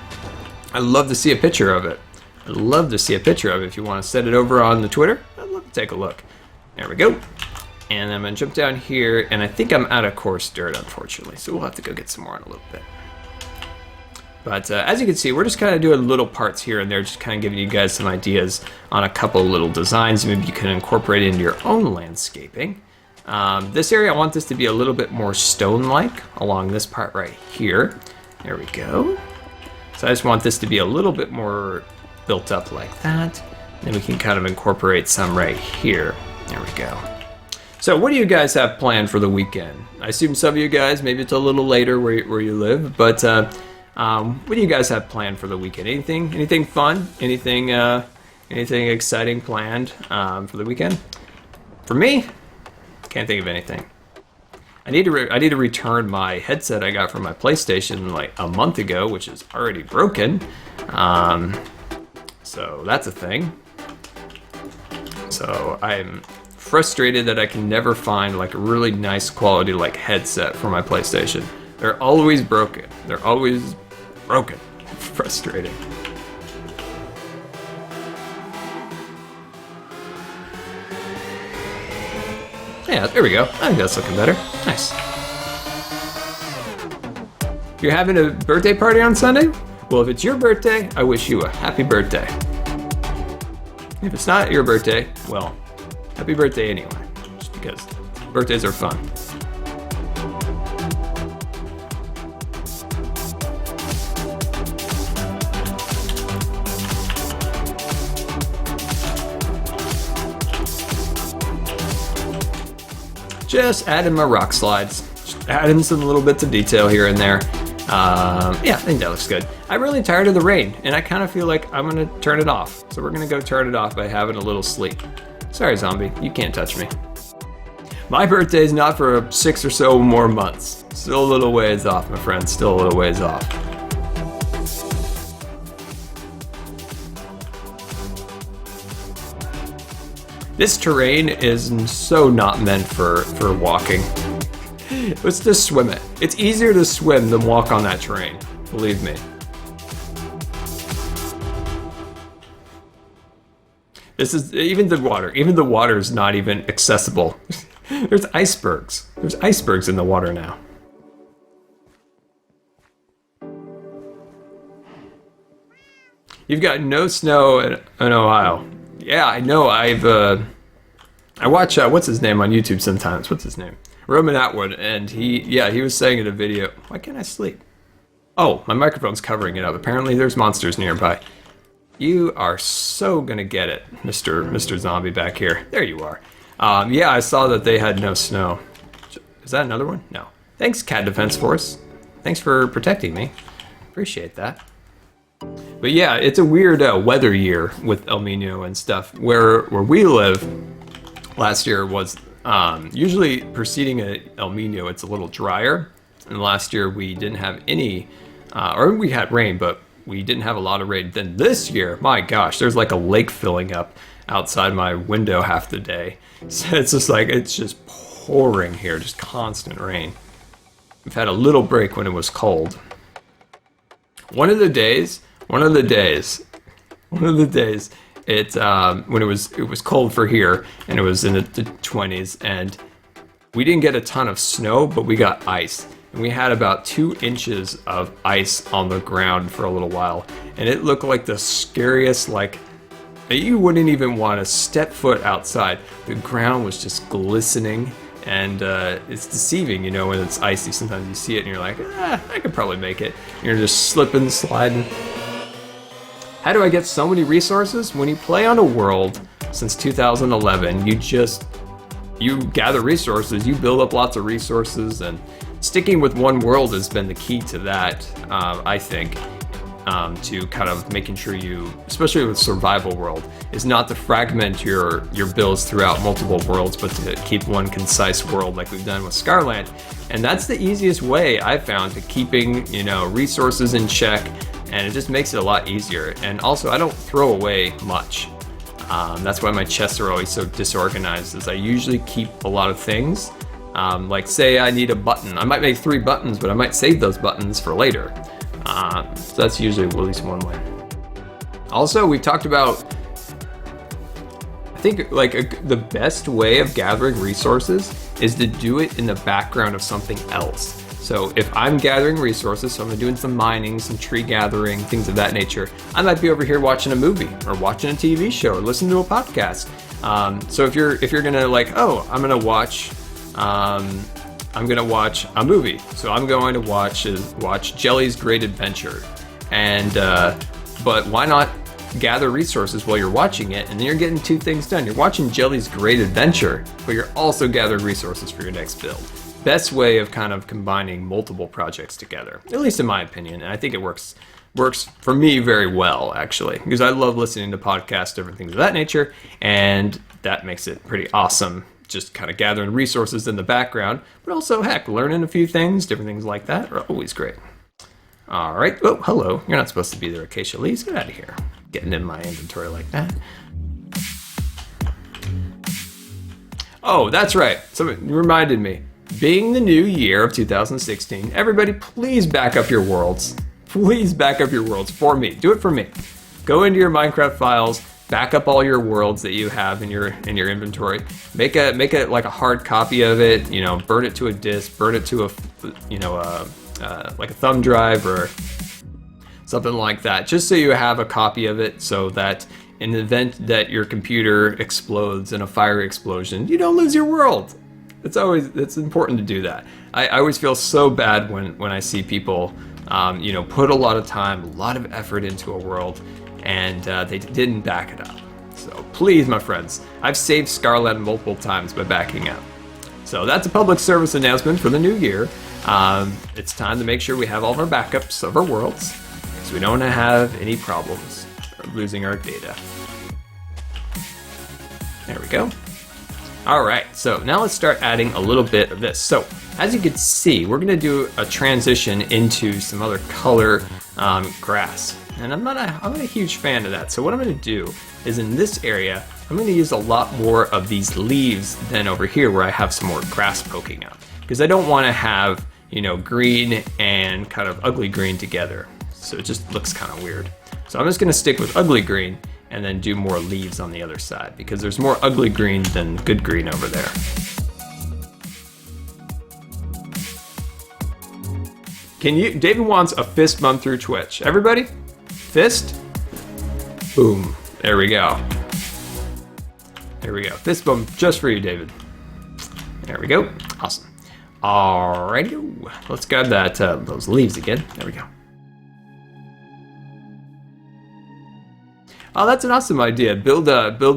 I'd love to see a picture of it. I'd love to see a picture of it. If you want to send it over on the Twitter, I'd love to take a look. There we go. And I'm going to jump down here, and I think I'm out of coarse dirt, unfortunately, so we'll have to go get some more in a little bit. But as you can see, we're just kind of doing little parts here and there, just kind of giving you guys some ideas on a couple little designs maybe you can incorporate into your own landscaping. This area, I want this to be a little bit more stone-like along this part right here. There we go. So I just want this to be a little bit more built up like that. Then we can kind of incorporate some right here. There we go. So what do you guys have planned for the weekend? I assume some of you guys, maybe it's a little later where you live, but what do you guys have planned for the weekend? Anything fun? Anything exciting planned for the weekend? For me, can't think of anything. I need to return my headset I got from my PlayStation like a month ago, which is already broken. So that's a thing. So I'm frustrated that I can never find like a really nice quality like headset for my PlayStation. They're always broken. They're always broken. Frustrating. Yeah, there we go. I think that's looking better. Nice. You're having a birthday party on Sunday? Well, if it's your birthday, I wish you a happy birthday. If it's not your birthday, well, happy birthday anyway, just because birthdays are fun. Just adding my rock slides, just adding some little bits of detail here and there. Yeah, I think that looks good. I'm really tired of the rain, and I kind of feel like I'm gonna turn it off. So we're gonna go turn it off by having a little sleep. Sorry, zombie, you can't touch me. My birthday's not for 6 or so more months. Still a little ways off, my friend, still a little ways off. This terrain is so not meant for walking. Let's just swim it. It's easier to swim than walk on that terrain, believe me. This is, even the water is not even accessible. There's icebergs. There's icebergs in the water now. You've got no snow in Ohio. Yeah, I know. I watch what's his name on YouTube sometimes. What's his name? Roman Atwood, and he was saying in a video, why can't I sleep? Oh, my microphone's covering it up. Apparently there's monsters nearby. You are so gonna get it, Mr. Zombie back here. There you are. Yeah, I saw that they had no snow. Is that another one? No. Thanks, Cat Defense Force. Thanks for protecting me. Appreciate that. But yeah, it's a weird weather year with El Nino and stuff. Where we live, last year was usually preceding El Nino, it's a little drier. And last year we didn't have any, or we had rain, but we didn't have a lot of rain. Then this year, my gosh, there's like a lake filling up outside my window half the day. So it's just like, it's just pouring here, just constant rain. We've had a little break when it was cold. One of the days, when it was cold for here, and it was in the 20s, and we didn't get a ton of snow, but we got ice. And we had about 2 inches of ice on the ground for a little while. And it looked like the scariest, like, you wouldn't even want to step foot outside. The ground was just glistening, and it's deceiving, you know, when it's icy. Sometimes you see it and you're like, I could probably make it. And you're just slipping, sliding. How do I get so many resources? When you play on a world since 2011, you gather resources, you build up lots of resources, and sticking with one world has been the key to that, I think, to kind of making sure you, especially with survival world, is not to fragment your builds throughout multiple worlds, but to keep one concise world like we've done with Scarland. And that's the easiest way I've found to keeping, you know, resources in check, and it just makes it a lot easier. And also, I don't throw away much. That's why my chests are always so disorganized, is I usually keep a lot of things. Like say I need a button. I might make 3 buttons, but I might save those buttons for later. So that's usually at least one way. Also, we talked about, I think like the best way of gathering resources is to do it in the background of something else. So if I'm gathering resources, so I'm doing some mining, some tree gathering, things of that nature, I might be over here watching a movie or watching a TV show or listening to a podcast. So if you're gonna like, oh, I'm gonna watch a movie. So I'm going to watch Jelly's Great Adventure, and but why not gather resources while you're watching it, and then you're getting 2 things done. You're watching Jelly's Great Adventure, but you're also gathering resources for your next build. Best way of kind of combining multiple projects together, at least in my opinion, and I think it works for me very well, actually, because I love listening to podcasts, different things of that nature, and that makes it pretty awesome. Just kind of gathering resources in the background, but also, heck, learning a few things, different things like that are always great. All right. Oh, hello. You're not supposed to be there, Acacia Leaves. Get out of here. Getting in my inventory like that. Oh, that's right. Somebody reminded me. Being the new year of 2016, everybody please back up your worlds. Please back up your worlds for me. Do it for me. Go into your Minecraft files, back up all your worlds that you have in your inventory. Make it like a hard copy of it. You know, burn it to a disk, burn it to a like a thumb drive or something like that, just so you have a copy of it, so that in the event that your computer explodes in a fire explosion, you don't lose your world. It's important to do that. I always feel so bad when I see people, you know, put a lot of time, a lot of effort into a world, and they didn't back it up. So please, my friends, I've saved Scarland multiple times by backing up. So that's a public service announcement for the new year. It's time to make sure we have all of our backups of our worlds, so we don't have any problems losing our data. There we go. All right, so now let's start adding a little bit of this. So as you can see, we're gonna do a transition into some other color grass. And I'm not a huge fan of that. So what I'm gonna do is in this area, I'm gonna use a lot more of these leaves than over here where I have some more grass poking out. Because I don't wanna have, you know, green and kind of ugly green together. So it just looks kind of weird. So I'm just gonna stick with ugly green and then do more leaves on the other side, because there's more ugly green than good green over there. David wants a fist bump through Twitch. Everybody, fist, boom, there we go. There we go, fist bump just for you, David. There we go, awesome. Alrighty, let's grab that those leaves again, there we go. Oh, that's an awesome idea. Build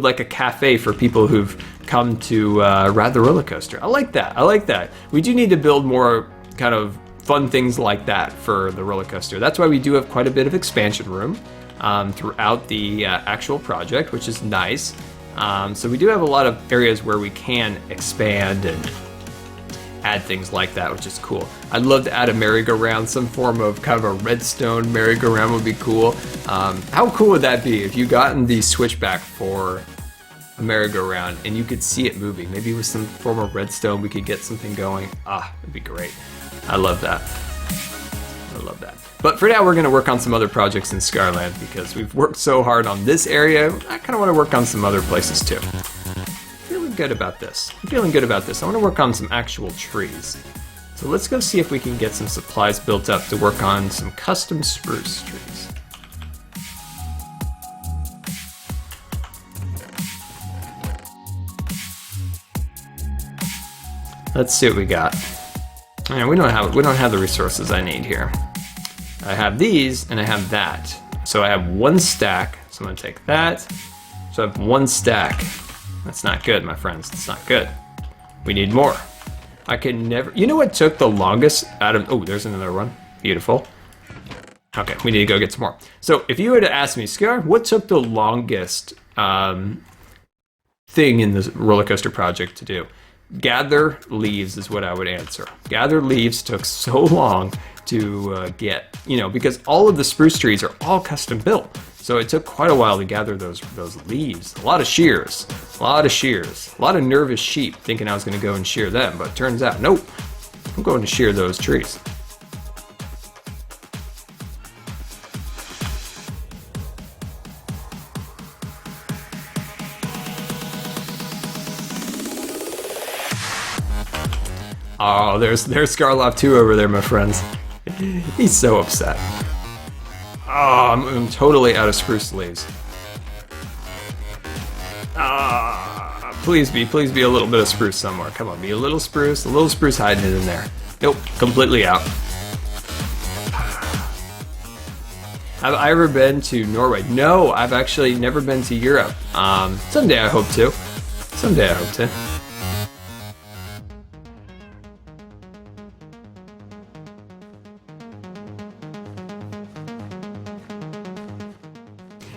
like a cafe for people who've come to ride the roller coaster. I like that. I like that. We do need to build more kind of fun things like that for the roller coaster. That's why we do have quite a bit of expansion room throughout the actual project, which is nice. So we do have a lot of areas where we can expand and add things like that, which is cool. I'd love to add a merry-go-round, some form of kind of a redstone merry-go-round would be cool. How cool would that be if you gotten the switchback for a merry-go-round and you could see it moving? Maybe with some form of redstone we could get something going. It'd be great. I love that. I love that. But for now, we're gonna work on some other projects in Scarland because we've worked so hard on this area. I kind of want to work on some other places too. Good about this. I'm feeling good about this. I want to work on some actual trees. So let's go see if we can get some supplies built up to work on some custom spruce trees. Let's see what we got. And we don't have the resources I need here. I have these and I have that. So I have one stack. So I'm gonna take that. So I have one stack. That's not good, my friends. It's not good. We need more. I can never... You know what took the longest out of... Oh, there's another one. Beautiful. Okay, we need to go get some more. So if you were to ask me, Scar, what took the longest thing in this roller coaster project to do? Gather leaves is what I would answer. Gather leaves took so long to get, you know, because all of the spruce trees are all custom built. So it took quite a while to gather those leaves. A lot of shears, a lot of nervous sheep thinking I was gonna go and shear them, but it turns out, nope, I'm going to shear those trees. Oh, there's Scarloff 2 over there, my friends. He's so upset. Oh, I'm totally out of spruce leaves. Please be a little bit of spruce somewhere. Come on, be a little spruce hiding it in there. Nope, completely out. Have I ever been to Norway? No, I've actually never been to Europe. Someday I hope to.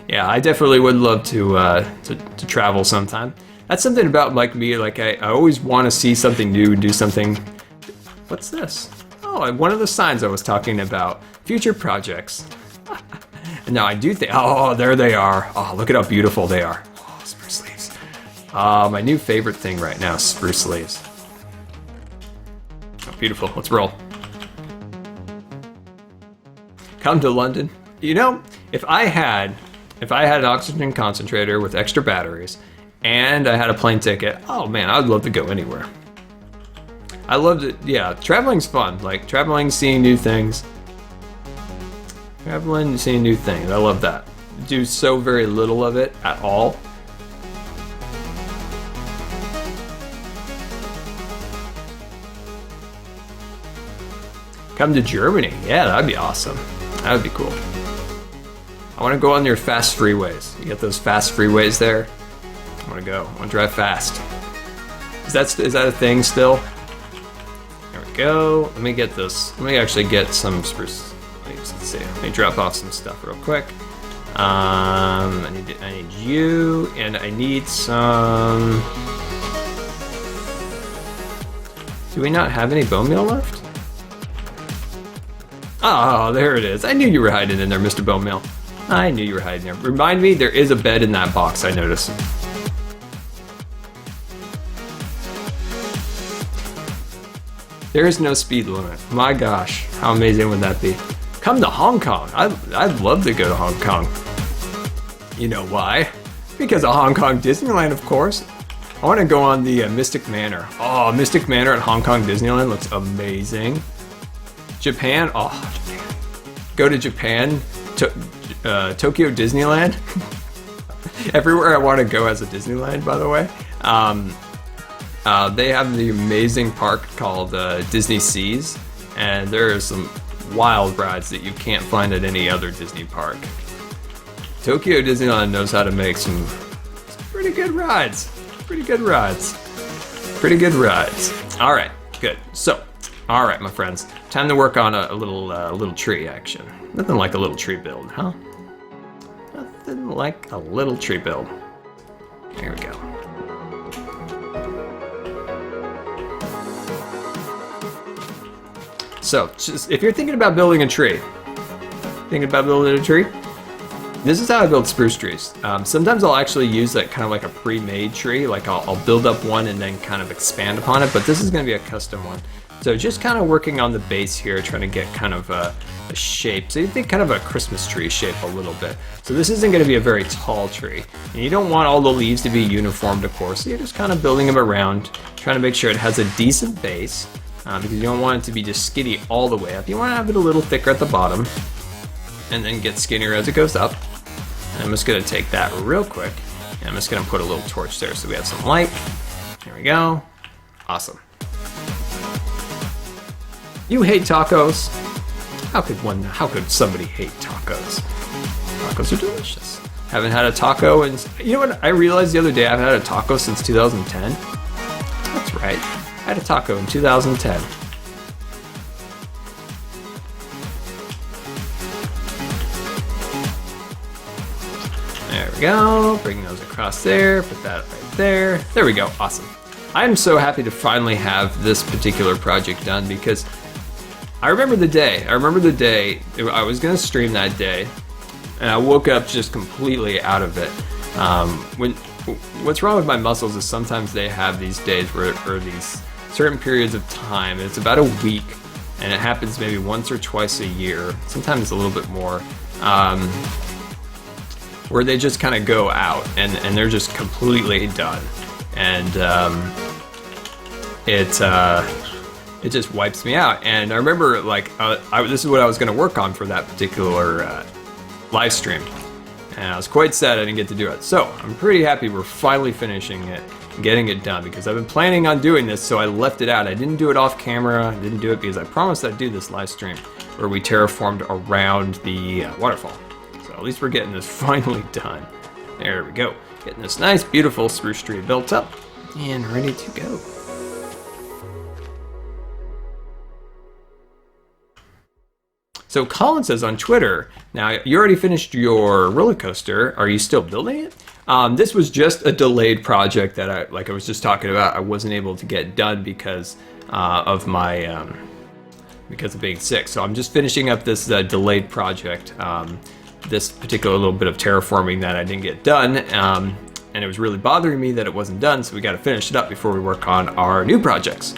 Yeah, I definitely would love to travel sometime. That's something about like me. Like I always want to see something new, do something. What's this? Oh, one of the signs I was talking about. Future projects. No, I do think. Oh, there they are. Oh, look at how beautiful they are. Oh, spruce leaves. My new favorite thing right now is spruce leaves. Oh, beautiful. Let's roll. Come to London. You know, if I had if I had an oxygen concentrator with extra batteries and I had a plane ticket, oh man, I'd love to go anywhere. I loved it. Yeah, traveling's fun. Like traveling, seeing new things. Traveling, seeing new things. I love that. Do so very little of it at all. Come to Germany. Yeah, that'd be awesome. That would be cool. I want to go on your fast freeways. You get those fast freeways there? I want to go. I want to drive fast. Is that a thing still? There we go. Let me get this. Let me actually get some spruce. Let's see. Let me drop off some stuff real quick. I need you, and I need some. Do we not have any bone meal left? Oh, there it is. I knew you were hiding in there, Mr. Bone Meal. I knew you were hiding there. Remind me, there is a bed in that box, I noticed. There is no speed limit. My gosh, how amazing would that be? Come to Hong Kong. I'd love to go to Hong Kong. You know why? Because of Hong Kong Disneyland, of course. I want to go on the Mystic Manor. Oh, Mystic Manor at Hong Kong Disneyland looks amazing. Japan, oh, Japan. Go to Japan, Tokyo Disneyland. Everywhere I want to go has a Disneyland, by the way. They have the amazing park called Disney Seas, and there are some wild rides that you can't find at any other Disney park. Tokyo Disneyland knows how to make some pretty good rides. Pretty good rides. All right, good. So, all right, my friends, time to work on a little tree action. Nothing like a little tree build, huh? Nothing like a little tree build. Here we go. So, just, if you're thinking about building a tree, this is how I build spruce trees. Sometimes I'll actually use like kind of like a pre-made tree, like I'll build up one and then kind of expand upon it, but this is going to be a custom one. So just kind of working on the base here, trying to get kind of a shape. So you think kind of a Christmas tree shape a little bit. So this isn't going to be a very tall tree. And you don't want all the leaves to be uniform, of course. So you're just kind of building them around, trying to make sure it has a decent base, because you don't want it to be just skinny all the way up. You want to have it a little thicker at the bottom, and then get skinnier as it goes up. And I'm just going to take that real quick, and I'm just going to put a little torch there so we have some light. There we go. Awesome. You hate tacos? How could somebody hate tacos? Tacos are delicious. Haven't had a taco and you know what? I realized the other day I've had a taco since 2010. That's right. I had a taco in 2010. There we go. Bring those across there. Put that right there. There we go. Awesome. I'm so happy to finally have this particular project done because I remember the day I was gonna stream that day, and I woke up just completely out of it. What's wrong with my muscles is sometimes they have these days where these certain periods of time, and it's about a week, and it happens maybe once or twice a year, sometimes a little bit more, where they just kind of go out and they're just completely done, and it just wipes me out. And I remember like this is what I was going to work on for that particular live stream, and I was quite sad I didn't get to do it. So I'm pretty happy we're finally finishing it, getting it done, because I've been planning on doing this, so I left it out. I didn't do it off camera. I didn't do it because I promised I'd do this live stream where we terraformed around the waterfall. So at least we're getting this finally done. There we go. Getting this nice, beautiful spruce tree built up and ready to go. So Colin says on Twitter, now you already finished your roller coaster. Are you still building it? This was just a delayed project that I was just talking about. I wasn't able to get done because of my because of being sick. So I'm just finishing up this delayed project. This particular little bit of terraforming that I didn't get done, and it was really bothering me that it wasn't done. So we got to finish it up before we work on our new projects.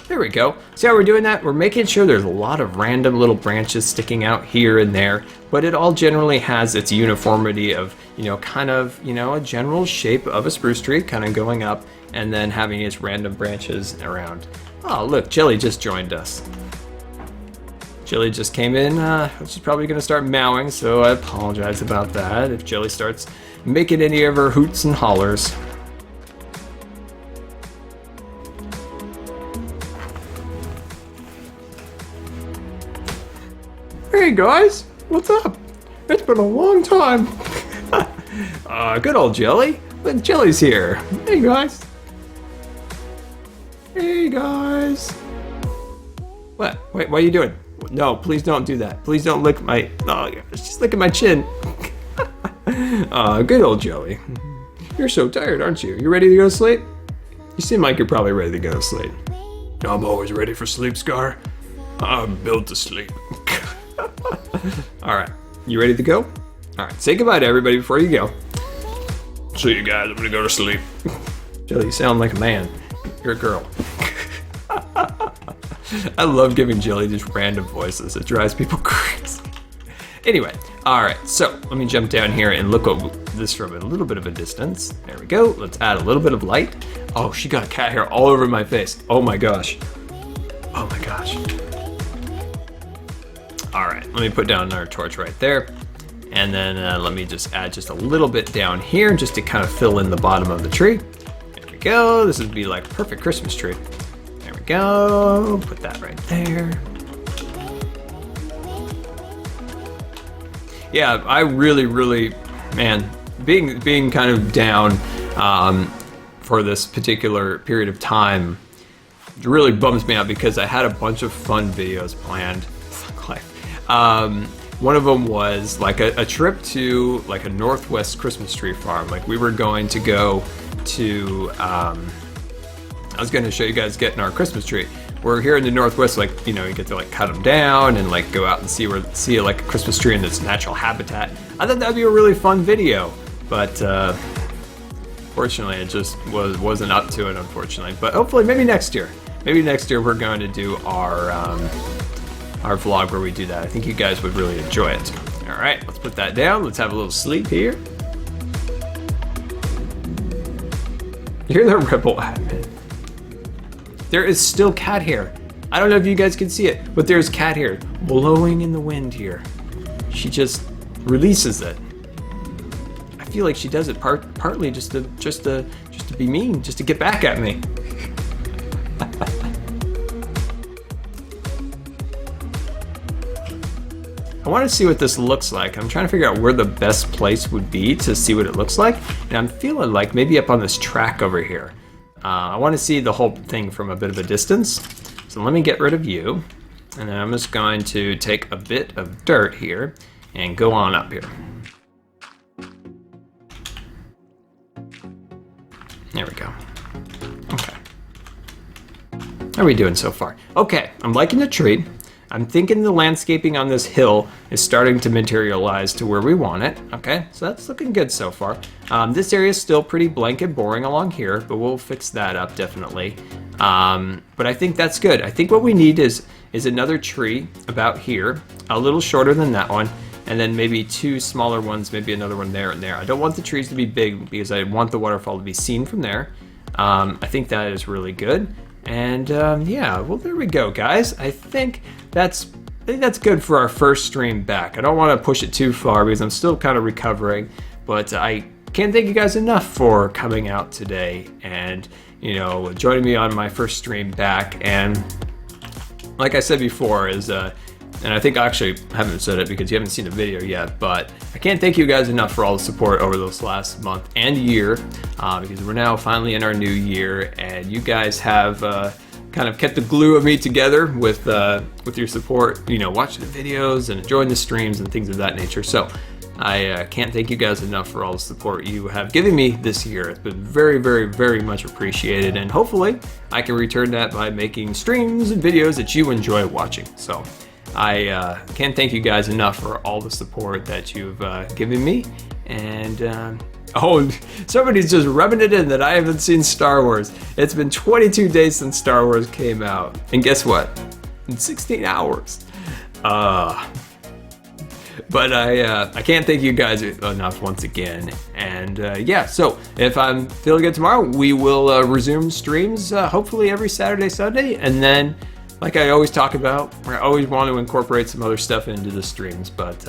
There we go. See how we're doing that? We're making sure there's a lot of random little branches sticking out here and there, but it all generally has its uniformity of, kind of, a general shape of a spruce tree kind of going up and then having its random branches around. Oh, look, Jelly just joined us. Jelly just came in. She's probably going to start meowing, so I apologize about that if Jelly starts making any of her hoots and hollers. Hey guys, what's up? It's been a long time. Good old Jelly. Look, Jelly's here. Hey guys. Hey guys. What? Wait, what are you doing? No, please don't do that. Please don't lick my... Oh, just licking my chin. Good old Jelly. You're so tired, aren't you? You ready to go to sleep? You seem like you're probably ready to go to sleep. I'm always ready for sleep, Scar. I'm built to sleep. Alright, you ready to go? Alright, say goodbye to everybody before you go. See you guys, I'm gonna go to sleep. Jelly, you sound like a man. You're a girl. I love giving Jelly just random voices. It drives people crazy. Anyway, alright, so let me jump down here and look at this from a little bit of a distance. There we go. Let's add a little bit of light. Oh, she got cat hair all over my face. Oh my gosh. Oh my gosh. Alright, let me put down our torch right there. And then let me just add just a little bit down here just to kind of fill in the bottom of the tree. There we go. This would be like a perfect Christmas tree. There we go. Put that right there. Yeah, I really, man, being kind of down for this particular period of time really bums me out because I had a bunch of fun videos planned. One of them was like a trip to like a Northwest Christmas tree farm. Like we were going to go to, I was going to show you guys getting our Christmas tree. We're here in the Northwest, like, you get to like cut them down and like go out and see like a Christmas tree in its natural habitat. I thought that'd be a really fun video, but fortunately it just wasn't up to it, unfortunately. But hopefully maybe next year we're going to do our vlog where we do that. I think you guys would really enjoy it. All right, let's put that down. Let's have a little sleep here. You're the rebel admin. There is still cat hair. I don't know if you guys can see it, but there's cat hair blowing in the wind here. She just releases it. I feel like she does it partly just to be mean, just to get back at me. I want to see what this looks like. I'm trying to figure out where the best place would be to see what it looks like. And I'm feeling like maybe up on this track over here. I want to see the whole thing from a bit of a distance. So let me get rid of you. And then I'm just going to take a bit of dirt here and go on up here. There we go. Okay. How are we doing so far? Okay, I'm liking the tree. I'm thinking the landscaping on this hill is starting to materialize to where we want it. Okay, so that's looking good so far. This area is still pretty blank and boring along here, but we'll fix that up definitely. But I think that's good. I think what we need is another tree about here, a little shorter than that one, and then maybe two smaller ones, maybe another one there and there. I don't want the trees to be big because I want the waterfall to be seen from there. I think that is really good. And yeah, well, there we go, guys. I think that's good for our first stream back. I don't want to push it too far because I'm still kind of recovering, but I can't thank you guys enough for coming out today and joining me on my first stream back. And like I said before, and I think I actually haven't said it because you haven't seen the video yet, but I can't thank you guys enough for all the support over this last month and year, because we're now finally in our new year, and you guys have kind of kept the glue of me together with your support, watching the videos and enjoying the streams and things of that nature. So I can't thank you guys enough for all the support you have given me this year. It's been very, very, very much appreciated, and hopefully I can return that by making streams and videos that you enjoy watching. So I can't thank you guys enough for all the support that you've given me, and Oh, somebody's just rubbing it in that I haven't seen Star Wars. It's been 22 days since Star Wars came out. And guess what? In 16 hours. But I can't thank you guys enough once again. And yeah, so if I'm feeling good tomorrow, we will resume streams hopefully every Saturday, Sunday. And then, like I always talk about, I always want to incorporate some other stuff into the streams. But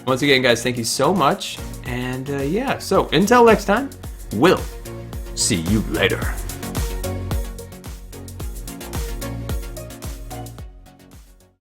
once again, guys, thank you so much. And yeah, so until next time, we'll see you later.